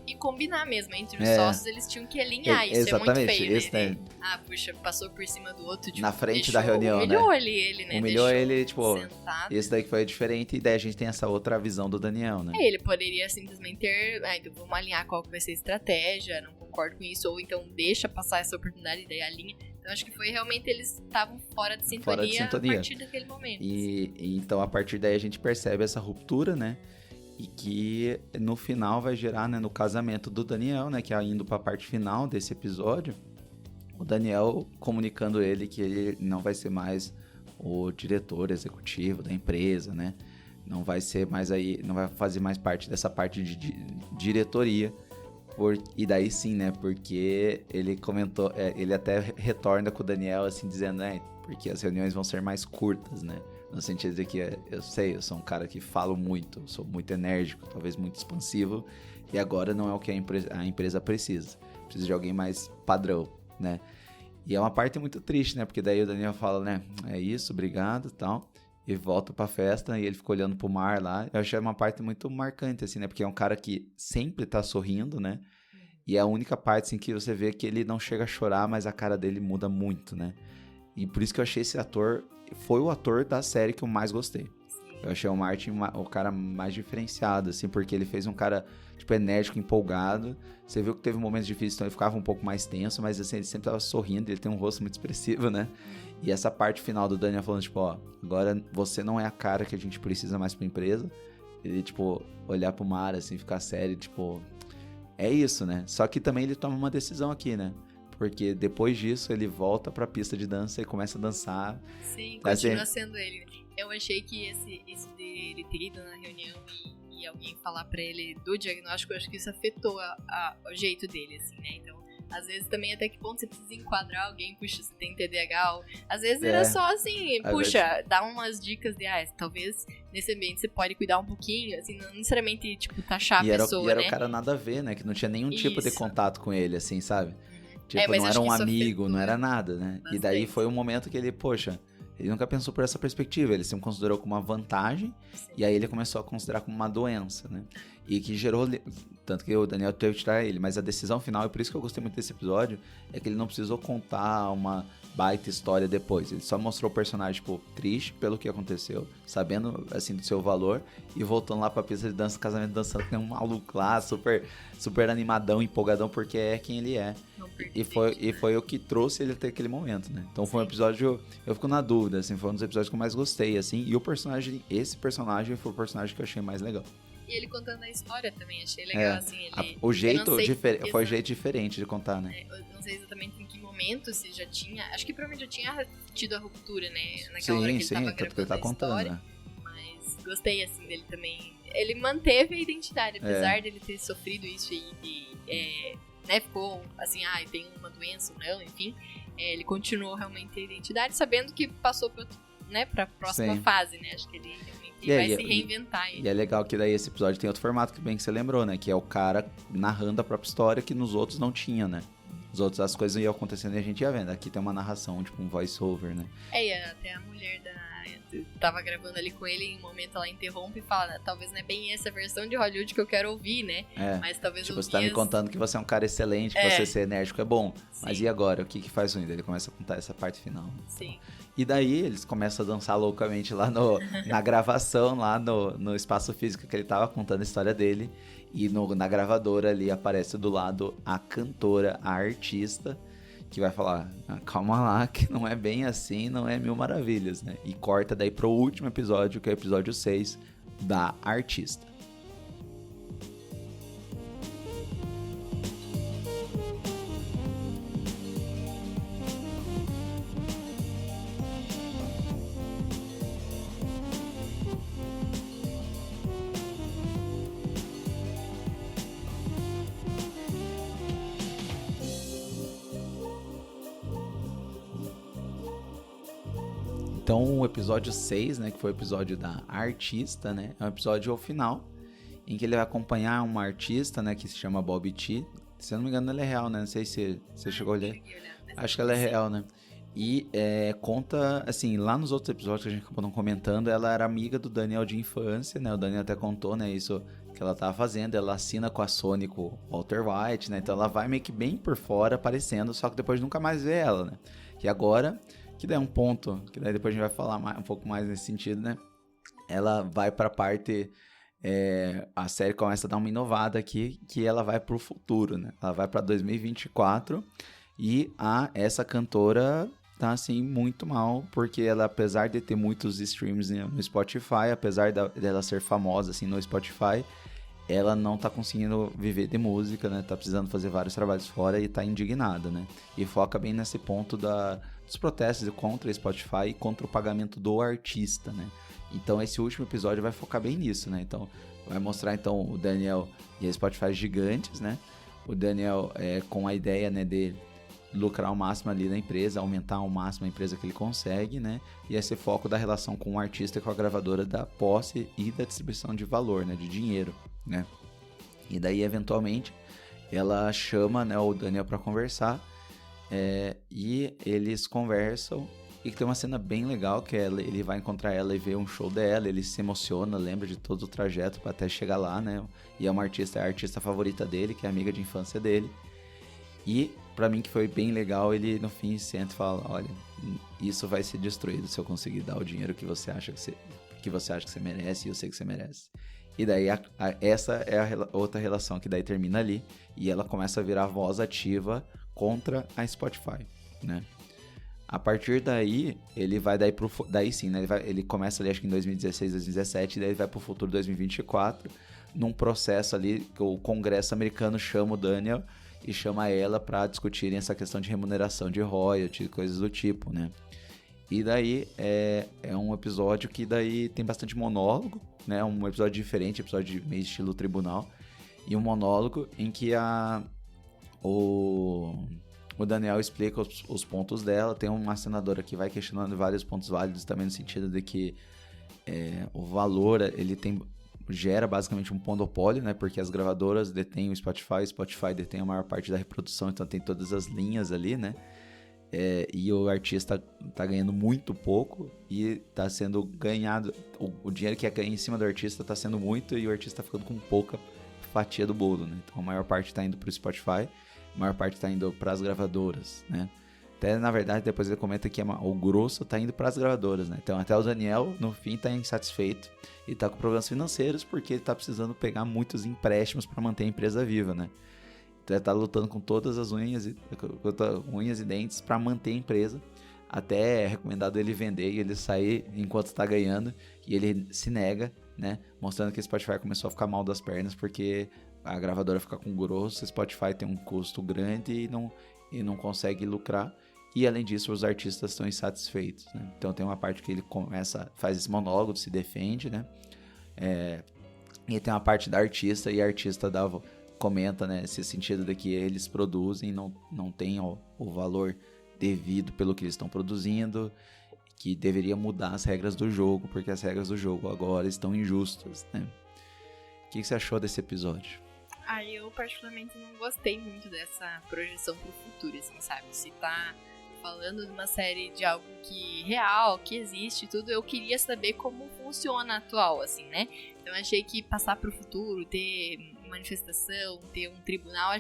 e combinar mesmo, entre os sócios eles tinham que alinhar, isso exatamente, é muito feio, isso, né? Puxa, passou por cima do outro, tipo, na frente da reunião, humilhou né? ele, né? Humilhou ele, tipo, sentado. Esse daí que foi diferente, e daí a gente tem essa outra visão do Daniel, né? Ele poderia simplesmente ter, então vamos alinhar qual que vai ser a estratégia, não concordo com isso, ou então deixa passar essa oportunidade e daí alinha. Então acho que foi realmente, eles estavam fora de sintonia a partir daquele momento. E então a partir daí a gente percebe essa ruptura, né? E que no final vai gerar, né, no casamento do Daniel, né, que é indo para a parte final desse episódio, o Daniel comunicando ele que ele não vai ser mais o diretor executivo da empresa, né? Não vai ser mais aí, não vai fazer mais parte dessa parte de diretoria, E daí sim, né? Porque ele comentou, ele até retorna com o Daniel, assim, dizendo, porque as reuniões vão ser mais curtas, né? No sentido de que eu sou um cara que falo muito, sou muito enérgico, talvez muito expansivo, e agora não é o que a empresa precisa. Precisa de alguém mais padrão, né? E é uma parte muito triste, né? Porque daí o Daniel fala, né? É isso, obrigado e tal. E volta pra festa e ele fica olhando pro mar lá. Eu achei uma parte muito marcante, assim, né? Porque é um cara que sempre tá sorrindo, né? E é a única parte, assim, que você vê que ele não chega a chorar, mas a cara dele muda muito, né? E por isso que eu achei esse ator... Foi o ator da série que eu mais gostei. Eu achei o Martin o cara mais diferenciado, assim, porque ele fez um cara, tipo, enérgico, empolgado. Você viu que teve momentos difíceis, então ele ficava um pouco mais tenso, mas, assim, ele sempre tava sorrindo, ele tem um rosto muito expressivo, né? E essa parte final do Daniel falando, tipo, ó, agora você não é a cara que a gente precisa mais pra empresa. Ele, tipo, olhar pro mar, assim, ficar sério, tipo... É isso, né? Só que também ele toma uma decisão aqui, né? Porque depois disso ele volta pra pista de dança e começa a dançar. Sim, continua sendo ele. Eu achei que isso de ele ter ido na reunião e alguém falar pra ele do diagnóstico, eu acho que isso afetou o jeito dele, assim, né? Então, às vezes também até que ponto você precisa enquadrar alguém, puxa, você tem TDAH, ou... Às vezes era só assim, puxa, dá umas dicas de, talvez nesse ambiente você pode cuidar um pouquinho, assim, não necessariamente, tipo, taxar a pessoa, e era né? o cara nada a ver, né? Que não tinha nenhum tipo de contato com ele, assim, sabe? Tipo, mas não acho era um que isso amigo, afetou não era nada, né? bastante. E daí foi um momento que ele, poxa, ele nunca pensou por essa perspectiva, ele sempre considerou como uma vantagem, e aí ele começou a considerar como uma doença, né? E que gerou, tanto que o Daniel teve que tirar ele, mas a decisão final, e por isso que eu gostei muito desse episódio, é que ele não precisou contar uma baita história depois, ele só mostrou o personagem, tipo, triste pelo que aconteceu, sabendo, assim, do seu valor, e voltando lá pra pista de dança, casamento, dançando com um maluco lá, super, super animadão, empolgadão, porque é quem ele é. E foi o que trouxe ele até aquele momento, né? Então foi um episódio, eu fico na dúvida, assim, foi um dos episódios que eu mais gostei, assim, e esse personagem foi o personagem que eu achei mais legal. E ele contando a história também, achei legal, assim, ele... O jeito foi o jeito diferente de contar, né? Eu não sei exatamente em que momento, se já tinha... Acho que provavelmente já tinha tido a ruptura, né? Naquela hora que ele tava gravando ele tá contando, história. né? Mas gostei, assim, dele também. Ele manteve a identidade, apesar dele ter sofrido isso e né, ficou assim, tem uma doença ou não, enfim. Ele continuou realmente a identidade, sabendo que passou pra próxima fase, né? Acho que ele realmente vai se reinventar. E é legal que daí esse episódio tem outro formato que bem que você lembrou, né? Que é o cara narrando a própria história que nos outros não tinha, né? Os outros, as coisas iam acontecendo e a gente ia vendo. Aqui tem uma narração, tipo um voice-over, né? E até a mulher tava gravando ali com ele, em um momento ela interrompe e fala, talvez não é bem essa versão de Hollywood que eu quero ouvir, né? Mas talvez tipo, você tá me contando que você é um cara excelente, que você ser enérgico é bom. Sim. Mas e agora? O que faz ruim? Ele começa a contar essa parte final. Sim. E daí eles começam a dançar loucamente lá na gravação, lá no espaço físico que ele tava contando a história dele. E na gravadora ali aparece do lado a cantora, a artista, que vai falar, calma lá, que não é bem assim, não é mil maravilhas, né? E corta daí pro último episódio, que é o episódio 6, da artista. Então, o episódio 6, né, que foi o episódio da artista, né, é um episódio ao final, em que ele vai acompanhar uma artista, né, que se chama Bobby T. Se eu não me engano, ela é real, né, não sei se você chegou a olhar. Acho que ela é real, né. E conta, assim, lá nos outros episódios que a gente acabou não comentando, ela era amiga do Daniel de infância, né, o Daniel até contou, né, isso que ela tava fazendo, ela assina com a Sony, com o Walter White, né, então ela vai meio que bem por fora, aparecendo, só que depois nunca mais vê ela, né. E agora... que daí é um ponto, que daí depois a gente vai falar um pouco mais nesse sentido, né? Ela vai pra parte... a série começa a dar uma inovada aqui, que ela vai pro futuro, né? Ela vai pra 2024 e essa cantora tá, assim, muito mal, porque ela, apesar de ter muitos streams no Spotify, apesar dela ser famosa, assim, no Spotify, ela não tá conseguindo viver de música, né? Tá precisando fazer vários trabalhos fora e tá indignada, né? E foca bem nesse ponto dos protestos contra o Spotify e contra o pagamento do artista, né? Então esse último episódio vai focar bem nisso, né? Então vai mostrar então o Daniel e a Spotify gigantes, né? o Daniel, com a ideia, né, dele lucrar ao máximo ali na empresa, aumentar ao máximo a empresa que ele consegue, né? E esse foco da relação com o artista e com a gravadora da posse e da distribuição de valor, né? De dinheiro, né? E daí, eventualmente, ela chama, né, o Daniel para conversar, e eles conversam, e tem uma cena bem legal, que ele vai encontrar ela e ver um show dela, ele se emociona, lembra de todo o trajeto para até chegar lá, né? E é a artista favorita dele, que é amiga de infância dele. E, pra mim, que foi bem legal, ele no fim senta e fala, olha, isso vai ser destruído se eu conseguir dar o dinheiro que você acha que você merece, e eu sei que você merece. E daí, essa é a outra relação que daí termina ali, e ela começa a virar voz ativa contra a Spotify, né? A partir daí, ele vai daí sim, né? Ele começa ali, acho que em 2016, 2017, e daí ele vai pro futuro 2024, num processo ali que o Congresso americano chama o Daniel e chama ela para discutirem essa questão de remuneração de royalties, coisas do tipo, né? E daí é um episódio que daí tem bastante monólogo, né? Um episódio diferente, episódio de meio estilo tribunal, e um monólogo em que o Daniel explica os pontos dela. Tem uma senadora que vai questionando vários pontos válidos também, no sentido de que o valor, ele gera basicamente um monopólio, né? Porque as gravadoras detêm o Spotify detém a maior parte da reprodução, então tem todas as linhas ali, né? E o artista tá ganhando muito pouco e tá sendo ganhado, o dinheiro que é ganho em cima do artista tá sendo muito, e o artista tá ficando com pouca fatia do bolo, né? Então a maior parte tá indo pro Spotify, a maior parte tá indo pras gravadoras, né? Até, na verdade, depois ele comenta que o grosso tá indo pras gravadoras, né? Então até o Daniel, no fim, tá insatisfeito e tá com problemas financeiros porque ele tá precisando pegar muitos empréstimos para manter a empresa viva, né? Então ele tá lutando com todas as unhas e dentes para manter a empresa. Até é recomendado ele vender e ele sair enquanto tá ganhando, e ele se nega, né? Mostrando que o Spotify começou a ficar mal das pernas porque a gravadora fica com grosso, o Spotify tem um custo grande e não consegue lucrar. E além disso, os artistas estão insatisfeitos, né? Então tem uma parte que ele faz esse monólogo, se defende, né? E tem uma parte da artista, e a artista comenta, né, esse sentido de que eles produzem, não tem o valor devido pelo que eles estão produzindo, que deveria mudar as regras do jogo, porque as regras do jogo agora estão injustas, né? O que você achou desse episódio? Eu particularmente não gostei muito dessa projeção pro futuro, assim, sabe? Se tá falando de uma série de algo real, que existe, tudo, eu queria saber como funciona atual, assim, né? Então achei que passar pro futuro, ter manifestação, ter um tribunal,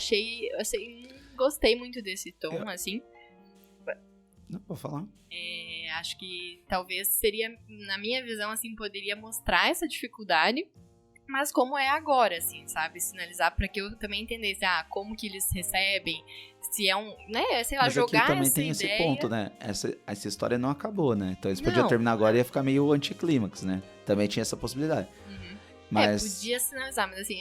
gostei muito desse tom, assim. Não, vou falar. Acho que talvez seria, na minha visão, assim, poderia mostrar essa dificuldade, mas como é agora, assim, sabe? Sinalizar para que eu também entendesse, como que eles recebem, se é né, sei lá, mas jogar aqui também essa tem ideia. esse ponto, né? Essa história não acabou, né? Então eles podiam terminar agora e ia ficar meio anticlímax, né? Também tinha essa possibilidade. Mas... podia sinalizar, mas assim,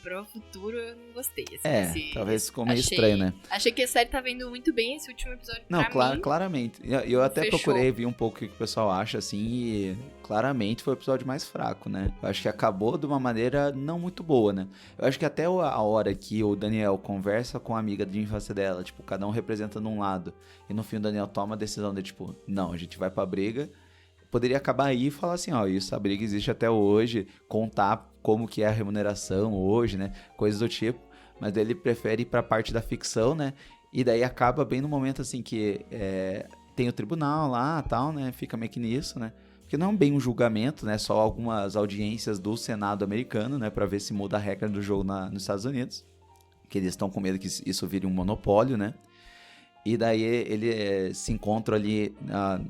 pro futuro eu não gostei. Assim, talvez ficou meio estranho, né? Achei que a série tá vendo muito bem esse último episódio. Não, pra mim, claramente. Eu até fechou. procurei ver um pouco o que o pessoal acha, assim, e claramente foi o episódio mais fraco, né? Eu acho que acabou de uma maneira não muito boa, né? Eu acho que até a hora que o Daniel conversa com a amiga de infância dela, tipo, cada um representando um lado, e no fim o Daniel toma a decisão de, tipo, não, a gente vai pra briga, poderia acabar aí e falar assim, essa briga existe até hoje, contar como que é a remuneração hoje, né, coisas do tipo, mas ele prefere ir pra parte da ficção, né, e daí acaba bem no momento, assim, que tem o tribunal lá, tal, né, fica meio que nisso, né, porque não é bem um julgamento, né, só algumas audiências do Senado americano, né, pra ver se muda a regra do jogo nos Estados Unidos, que eles estão com medo que isso vire um monopólio, né. E daí ele se encontra ali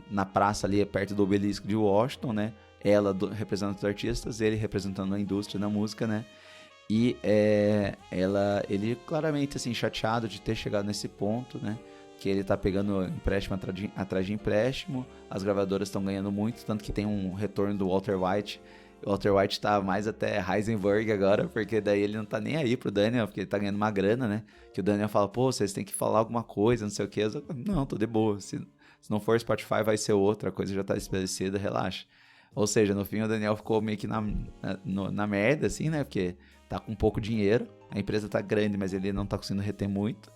na praça ali perto do obelisco de Washington, né? Ela representando os artistas, ele representando a indústria da música, né? E ele claramente assim chateado de ter chegado nesse ponto, né? Que ele tá pegando empréstimo atrás de empréstimo, as gravadoras estão ganhando muito, tanto que tem um retorno do Walter White. O Walter White tá mais até Heisenberg agora, porque daí ele não tá nem aí pro Daniel, porque ele tá ganhando uma grana, né? Que o Daniel fala, vocês têm que falar alguma coisa, não sei o que. Não, tô de boa. Se não for Spotify, vai ser outra, a coisa já tá estabelecida, relaxa. Ou seja, no fim o Daniel ficou meio que na merda, assim, né? Porque tá com pouco dinheiro, a empresa tá grande, mas ele não tá conseguindo reter muito.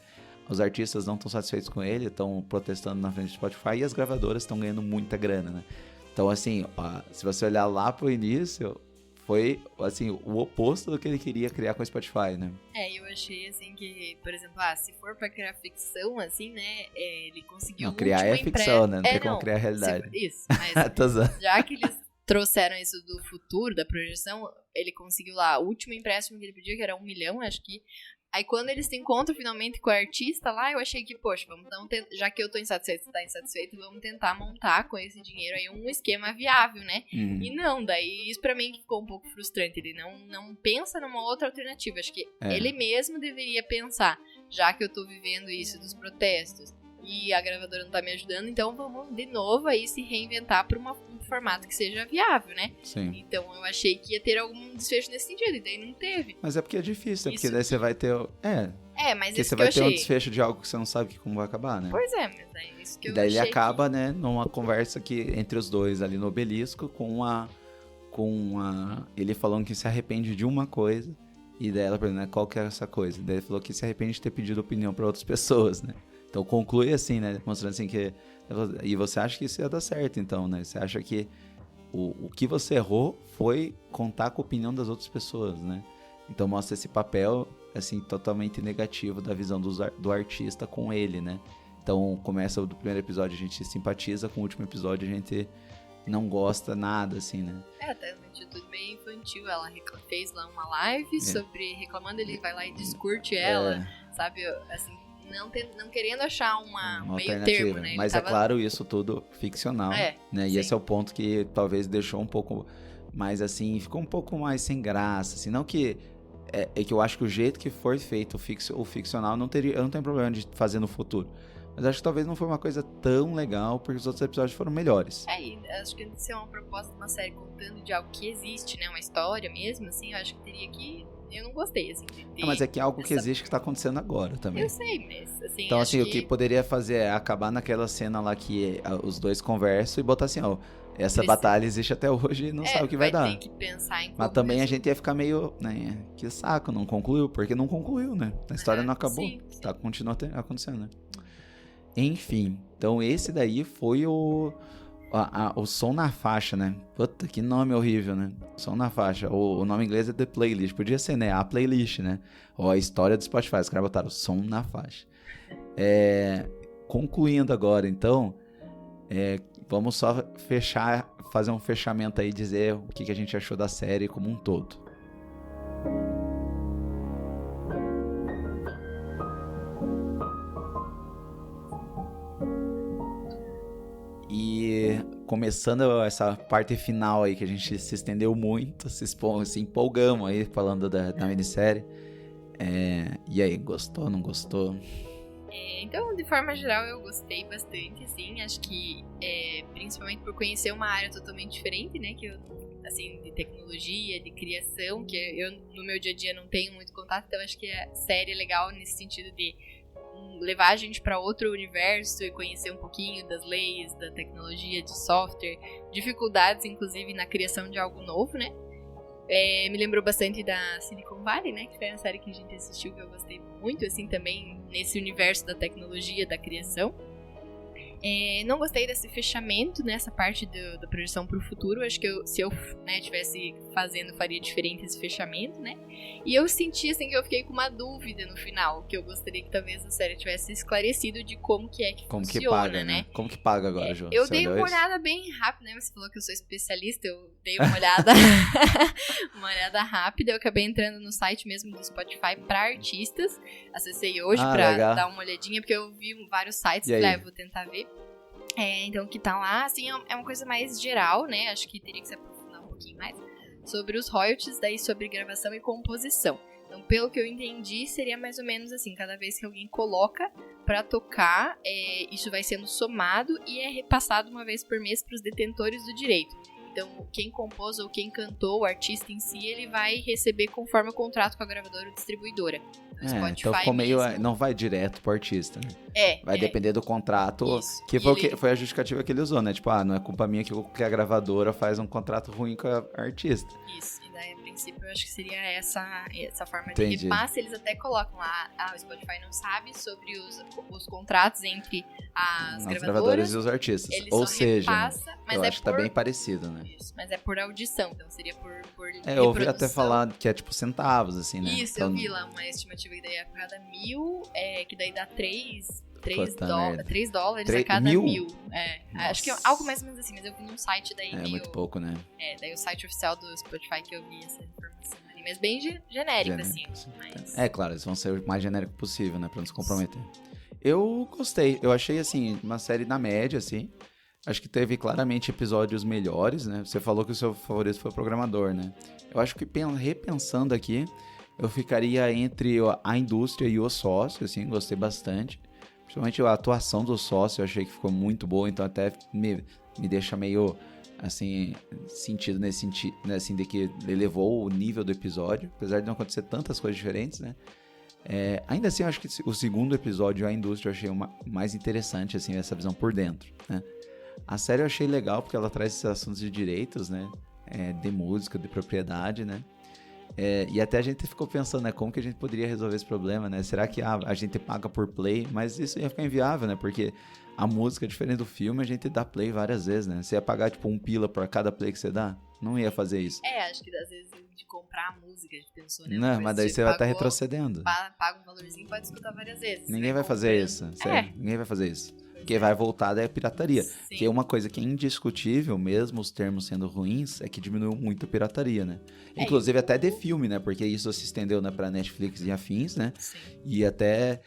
Os artistas não estão satisfeitos com ele, estão protestando na frente do Spotify e as gravadoras estão ganhando muita grana, né? Então, assim, se você olhar lá pro início, foi, assim, o oposto do que ele queria criar com o Spotify, né? Eu achei, assim, que, por exemplo, se for pra criar ficção, assim, né, ele conseguiu Não, criar é ficção, né? Não tem como criar realidade. Isso, mas Tô zoando. já que eles trouxeram isso do futuro, da projeção, ele conseguiu lá, o último empréstimo que ele pediu, que era 1 milhão, acho que. Aí quando eles se encontram finalmente com o artista lá, eu achei que, poxa, vamos já que eu tô insatisfeito, você tá insatisfeito, vamos tentar montar com esse dinheiro aí um esquema viável, né? E não, daí isso pra mim ficou um pouco frustrante. Ele não pensa numa outra alternativa. Acho que ele mesmo deveria pensar, já que eu tô vivendo isso dos protestos e a gravadora não tá me ajudando, então vamos de novo aí se reinventar pra um formato que seja viável, né? Sim. Então eu achei que ia ter algum desfecho nesse sentido, e daí não teve. Mas é porque é difícil, Isso porque daí você vai ter... mas porque isso você que eu vai ter achei. um desfecho de algo que você não sabe como vai acabar, né? Pois é, mas é isso que eu E daí achei. ele acaba, né, numa conversa que, entre os dois ali no obelisco, ele falando que se arrepende de uma coisa, e daí ela pergunta, qual que é essa coisa? Daí ele falou que se arrepende de ter pedido opinião pra outras pessoas, né? Então conclui assim, né, mostrando assim que... E você acha que isso ia dar certo, então, né? Você acha que o que você errou foi contar com a opinião das outras pessoas, né? Então mostra esse papel, assim, totalmente negativo da visão do artista com ele, né? Então começa do primeiro episódio, a gente simpatiza, com o último episódio a gente não gosta nada, assim, né? Até uma atitude meio infantil. Ela fez lá uma live sobre reclamando, ele vai lá e discute ela, sabe? Assim, não querendo achar uma meio termo, né? Mas é claro, isso tudo ficcional, né? E sim. esse é o ponto que talvez deixou um pouco mais assim, ficou um pouco mais sem graça, assim, não que... É que eu acho que o jeito que foi feito o ficcional eu não tenho problema de fazer no futuro. Mas acho que talvez não foi uma coisa tão legal, porque os outros episódios foram melhores. E acho que se é uma proposta de uma série contando de algo que existe, né? Uma história mesmo, assim, eu acho que teria que... Eu não gostei, assim, de ter... Mas é que é algo que existe que tá acontecendo agora também. Eu sei, mas, assim... Então, assim, o que poderia fazer é acabar naquela cena lá que os dois conversam e botar assim, essa batalha existe até hoje e não sabe o que vai dar. Tem que pensar em Mas também a gente ia ficar meio, né, que saco, não concluiu, porque não concluiu, né? A história não acabou, sim. Continua acontecendo, né? Enfim, então esse daí foi o Som na Faixa, né? Puta, que nome horrível, né? Som na Faixa. O nome em inglês é The Playlist. Podia ser, né? A Playlist, né? Ou a história do Spotify. Os caras botaram Som na Faixa. Concluindo agora, então, vamos só fazer um fechamento aí e dizer o que a gente achou da série como um todo. E começando essa parte final aí que a gente se estendeu muito, se empolgamos aí falando da minissérie. E aí, gostou, não gostou? Então, de forma geral, eu gostei bastante, assim. Acho que, principalmente por conhecer uma área totalmente diferente, né? Que eu, assim, de tecnologia, de criação, que eu no meu dia a dia não tenho muito contato. Então, acho que a série é legal nesse sentido de levar a gente para outro universo e conhecer um pouquinho das leis, da tecnologia, de software, dificuldades, inclusive, na criação de algo novo, né? Me lembrou bastante da Silicon Valley, né? Que foi a série que a gente assistiu, que eu gostei muito, assim, também nesse universo da tecnologia, da criação. Não gostei desse fechamento, nessa parte da projeção para o futuro. Acho que se eu tivesse fazendo, faria diferente esse fechamento, né? E eu senti, assim, que eu fiquei com uma dúvida no final, que eu gostaria que talvez a série tivesse esclarecido de como que como funciona, que paga, né? Como que paga agora, Ju? Eu dei uma olhada bem rápida, né? Você falou que eu sou especialista, eu dei uma olhada uma olhada rápida. Eu acabei entrando no site mesmo do Spotify para artistas. Acessei hoje para dar uma olhadinha, porque eu vi vários sites e falei, vou tentar ver. Então, o que tá lá, assim, é uma coisa mais geral, né? Acho que teria que se aprofundar um pouquinho mais sobre os royalties, daí sobre gravação e composição. Então, pelo que eu entendi, seria mais ou menos assim, cada vez que alguém coloca pra tocar, isso vai sendo somado e é repassado uma vez por mês pros detentores do direito. Então, quem compôs ou quem cantou, o artista em si, ele vai receber conforme o contrato com a gravadora ou distribuidora. Spotify então ficou meio... mesmo. Não vai direto pro artista, né? Vai depender do contrato. Isso. Que foi a justificativa que ele usou, né? Tipo, não é culpa minha que a gravadora faz um contrato ruim com a artista. Isso, e daí é princípio, eu acho que seria essa forma Entendi. de repasse. Eles até colocam lá, o Spotify não sabe sobre os contratos entre as gravadoras e os artistas. Ele Ou só seja, repassa, mas eu é acho que tá por... bem parecido, né? Isso, mas é por audição, então seria por Eu ouvi até reprodução. falar que é tipo centavos, assim, né? Isso, Então, eu vi lá uma estimativa que daí a cada 1.000, que daí dá 3 Puta merda. dólares a 3 cada mil? 1.000. Acho que é algo mais ou menos assim, mas eu vi num site daí é muito pouco, né? daí o site oficial do Spotify que eu vi essa informação ali, mas bem genérico, assim. Mas... É, claro, eles vão ser o mais genérico possível, né? Pra não se comprometer. Eu gostei. Eu achei, assim, uma série na média, assim. Acho que teve claramente episódios melhores, né? Você falou que o seu favorito foi o Programador, né? Eu acho que repensando aqui, eu ficaria entre a indústria e o sócio, assim, gostei bastante. Principalmente a atuação do sócio, eu achei que ficou muito boa, então até me deixa meio, assim, sentido nesse sentido, né, assim, de que elevou o nível do episódio, apesar de não acontecer tantas coisas diferentes, né? Ainda assim, eu acho que o segundo episódio, a indústria, eu achei mais interessante, assim, essa visão por dentro, né? A série eu achei legal porque ela traz esses assuntos de direitos, né? De música, de propriedade, né? E até a gente ficou pensando, né? Como que a gente poderia resolver esse problema, né? Será que a gente paga por play? Mas isso ia ficar inviável, né? Porque a música, diferente do filme, a gente dá play várias vezes, né? Você ia pagar, tipo, 1 pila por cada play que você dá? Não ia fazer isso. Acho que às vezes de comprar a música, a gente pensou, né? Não, mas daí você vai estar retrocedendo. Paga um valorzinho e pode escutar várias vezes. Ninguém vai fazer isso. Sério, ninguém vai fazer isso. Porque vai voltar da pirataria. Sim. Que é uma coisa que é indiscutível, mesmo os termos sendo ruins, é que diminuiu muito a pirataria, né? Inclusive até de filme, né? Porque isso se estendeu, né, pra Netflix e afins, né? Sim. E até,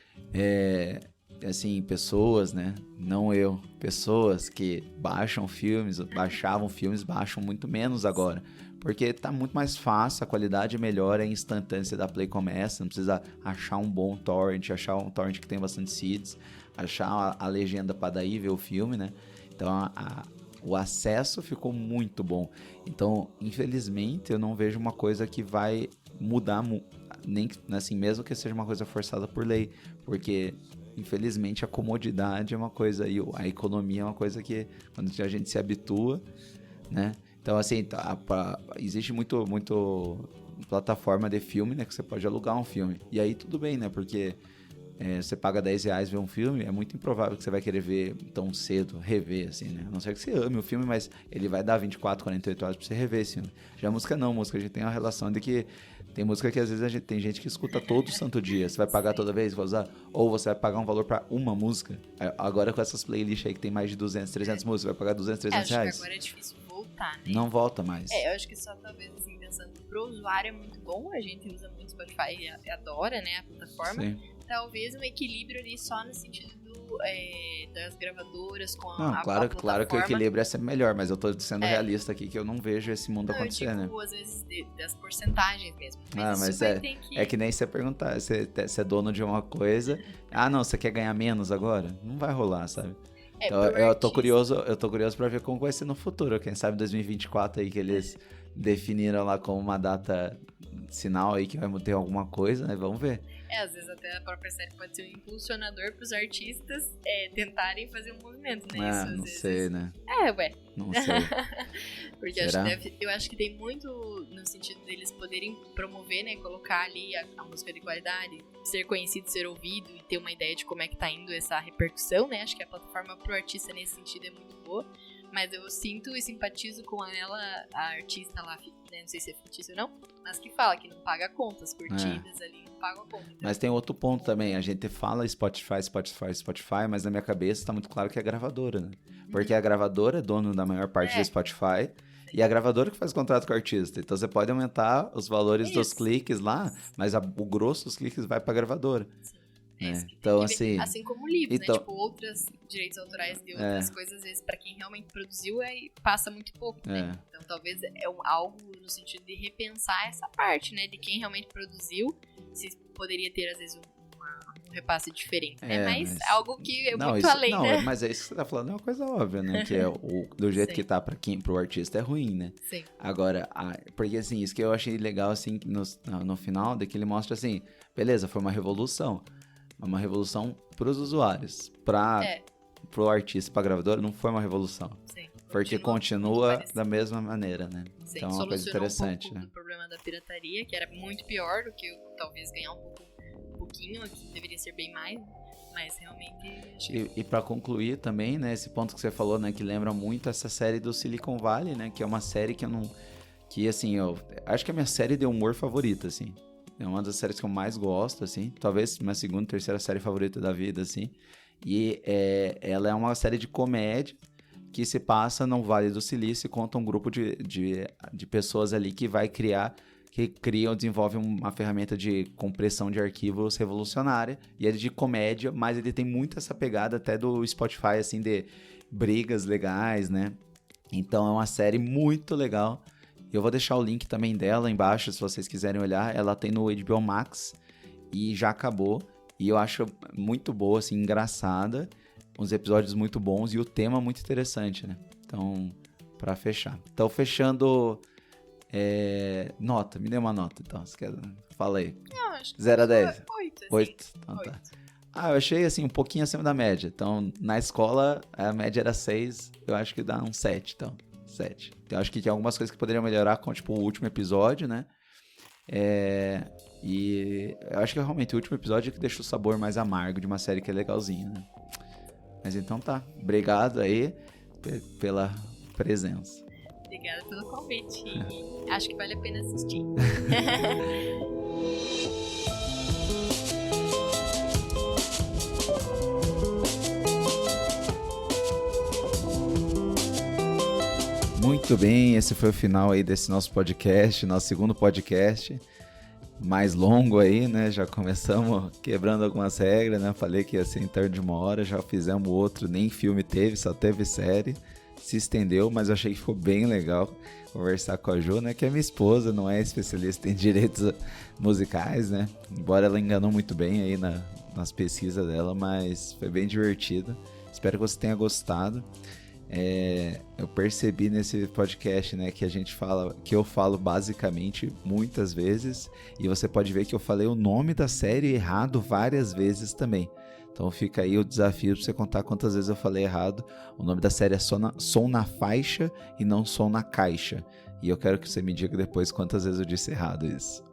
assim, pessoas, né? Não eu. Pessoas que baixavam filmes, baixam muito menos agora. Porque tá muito mais fácil, a qualidade melhora, é instantânea, você dá play e começa, não precisa achar um bom torrent, achar um torrent que tem bastante seeds, achar a legenda para daí ver o filme, né? Então o acesso ficou muito bom. Então, infelizmente, eu não vejo uma coisa que vai mudar, nem assim, mesmo que seja uma coisa forçada por lei, porque infelizmente a comodidade é uma coisa e a economia é uma coisa que quando a gente se habitua, né? Então, assim, existe muito plataforma de filme, né? Que você pode alugar um filme. E aí tudo bem, né? Porque você paga R$10 ver um filme, é muito improvável que você vai querer ver tão cedo, rever, assim, né? A não ser que você ame o filme, mas ele vai dar 24, 48 horas pra você rever esse filme. Já a música não, música a gente tem uma relação de que tem música que às vezes tem gente que escuta todo santo dia. Você vai pagar toda vez, vai usar? Ou você vai pagar um valor pra uma música? Agora com essas playlists aí que tem mais de 200, 300 músicas, vai pagar 200, 300 reais? Acho que agora é difícil voltar, né? Não volta mais. Eu acho que só talvez, assim, pensando pro usuário é muito bom, a gente usa muito Spotify e adora, né, a plataforma. Sim. Talvez um equilíbrio ali só no sentido das gravadoras com Não, a claro plataforma. que o equilíbrio é sempre melhor, mas eu tô sendo realista aqui que eu não vejo esse mundo Não, acontecer, eu né? digo, às vezes, das porcentagens mesmo. Mas é que nem você perguntar, você é dono de uma coisa, não, você quer ganhar menos agora? Não vai rolar, sabe? Então, eu tô curioso pra ver como vai ser no futuro, quem sabe 2024 aí que eles definiram lá como uma data sinal aí que vai ter alguma coisa, né? Vamos ver. Às vezes até a própria série pode ser um impulsionador pros artistas tentarem fazer um movimento, né? Isso, não vezes... sei, né? Não sei. Porque eu acho que tem muito no sentido deles poderem promover, né? Colocar ali a música de qualidade, ser conhecido, ser ouvido e ter uma ideia de como é que tá indo essa repercussão, né? Acho que a plataforma pro artista nesse sentido é muito boa. Mas eu sinto e simpatizo com ela, a artista lá, né? Não sei se é fictício ou não, mas que fala que não paga contas, curtidas ali, não paga a conta. Então... Mas tem outro ponto também, a gente fala Spotify, mas na minha cabeça tá muito claro que é a gravadora, né? Porque a gravadora é dona da maior parte do Spotify e a gravadora que faz contrato com o artista. Então você pode aumentar os valores dos cliques lá, mas o grosso dos cliques vai pra gravadora. Então, assim como livros, né? Tipo, outros direitos autorais de outras coisas, às vezes, pra quem realmente produziu, aí passa muito pouco, né? Então, talvez algo no sentido de repensar essa parte, né? De quem realmente produziu, se poderia ter, às vezes, um repasse diferente, né? Mas algo que é muito além, né? Mas é isso que você tá falando, é uma coisa óbvia, né? Que é do jeito que tá pro artista é ruim, né? Sim. Agora, porque assim, isso que eu achei legal, assim, no final, de que ele mostra assim, beleza, foi uma revolução pros usuários, pro artista, pra gravadora, não foi uma revolução. Sim. Porque continua da mesma maneira, né? Sim, então é uma coisa interessante, né? Do problema problema da pirataria, que era muito pior do que eu talvez ganhar um pouquinho, que deveria ser bem mais, mas realmente... E para concluir também, né, esse ponto que você falou, né, que lembra muito essa série do Silicon Valley, né, que é uma série que eu não... Que, assim, eu acho que é a minha série de humor favorita, assim. É uma das séries que eu mais gosto, assim. Talvez minha segunda, terceira série favorita da vida, assim. E ela é uma série de comédia que se passa no Vale do Silício e conta um grupo de pessoas ali que criam, desenvolvem uma ferramenta de compressão de arquivos revolucionária. E ele é de comédia, mas ele tem muito essa pegada até do Spotify, assim, de brigas legais, né? Então é uma série muito legal. Eu vou deixar o link também dela embaixo, se vocês quiserem olhar. Ela tem no HBO Max e já acabou. E eu acho muito boa, assim, engraçada. Uns episódios muito bons e o tema muito interessante, né? Então, pra fechar. Então, fechando... nota, me dê uma nota, então. Você quer... Fala aí. Não, acho que 0 a 10? 8, assim. 8? Então, 8. tá. Eu achei, assim, um pouquinho acima da média. Então, na escola, a média era 6. Eu acho que dá um 7, então. 7. Então, acho que tem algumas coisas que poderiam melhorar, como, tipo, o último episódio, né? E eu acho que realmente o último episódio é que deixa o sabor mais amargo de uma série que é legalzinha, né? Mas então tá. Obrigado aí pela presença. Obrigada pelo convite. Acho que vale a pena assistir. Muito bem, esse foi o final aí desse nosso podcast, nosso segundo podcast, mais longo aí, né? Já começamos quebrando algumas regras, né? Falei que ia ser em torno de 1 hora, já fizemos outro, nem filme teve, só teve série, se estendeu, mas eu achei que ficou bem legal conversar com a Ju, né? Que é minha esposa, não é especialista em direitos musicais, né? Embora ela enganou muito bem aí nas pesquisas dela, mas foi bem divertido. Espero que você tenha gostado. Eu percebi nesse podcast, né, que eu falo basicamente muitas vezes, e você pode ver que eu falei o nome da série errado várias vezes também. Então fica aí o desafio para você contar quantas vezes eu falei errado. O nome da série é Som na Faixa e não Som na Caixa. E eu quero que você me diga depois quantas vezes eu disse errado isso.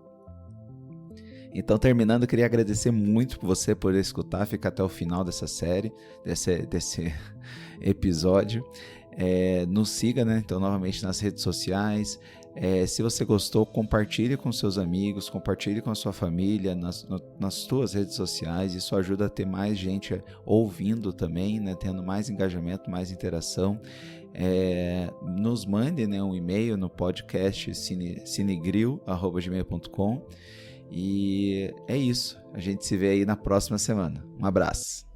Então, terminando, eu queria agradecer muito você por escutar, ficar até o final dessa série, desse episódio. Nos siga, né? Então, novamente nas redes sociais. Se você gostou, compartilhe com seus amigos, compartilhe com a sua família, nas suas redes sociais. Isso ajuda a ter mais gente ouvindo também, né? Tendo mais engajamento, mais interação. Nos mande, né, um e-mail no podcast cinegril@gmail.com. E é isso. A gente se vê aí na próxima semana. Um abraço.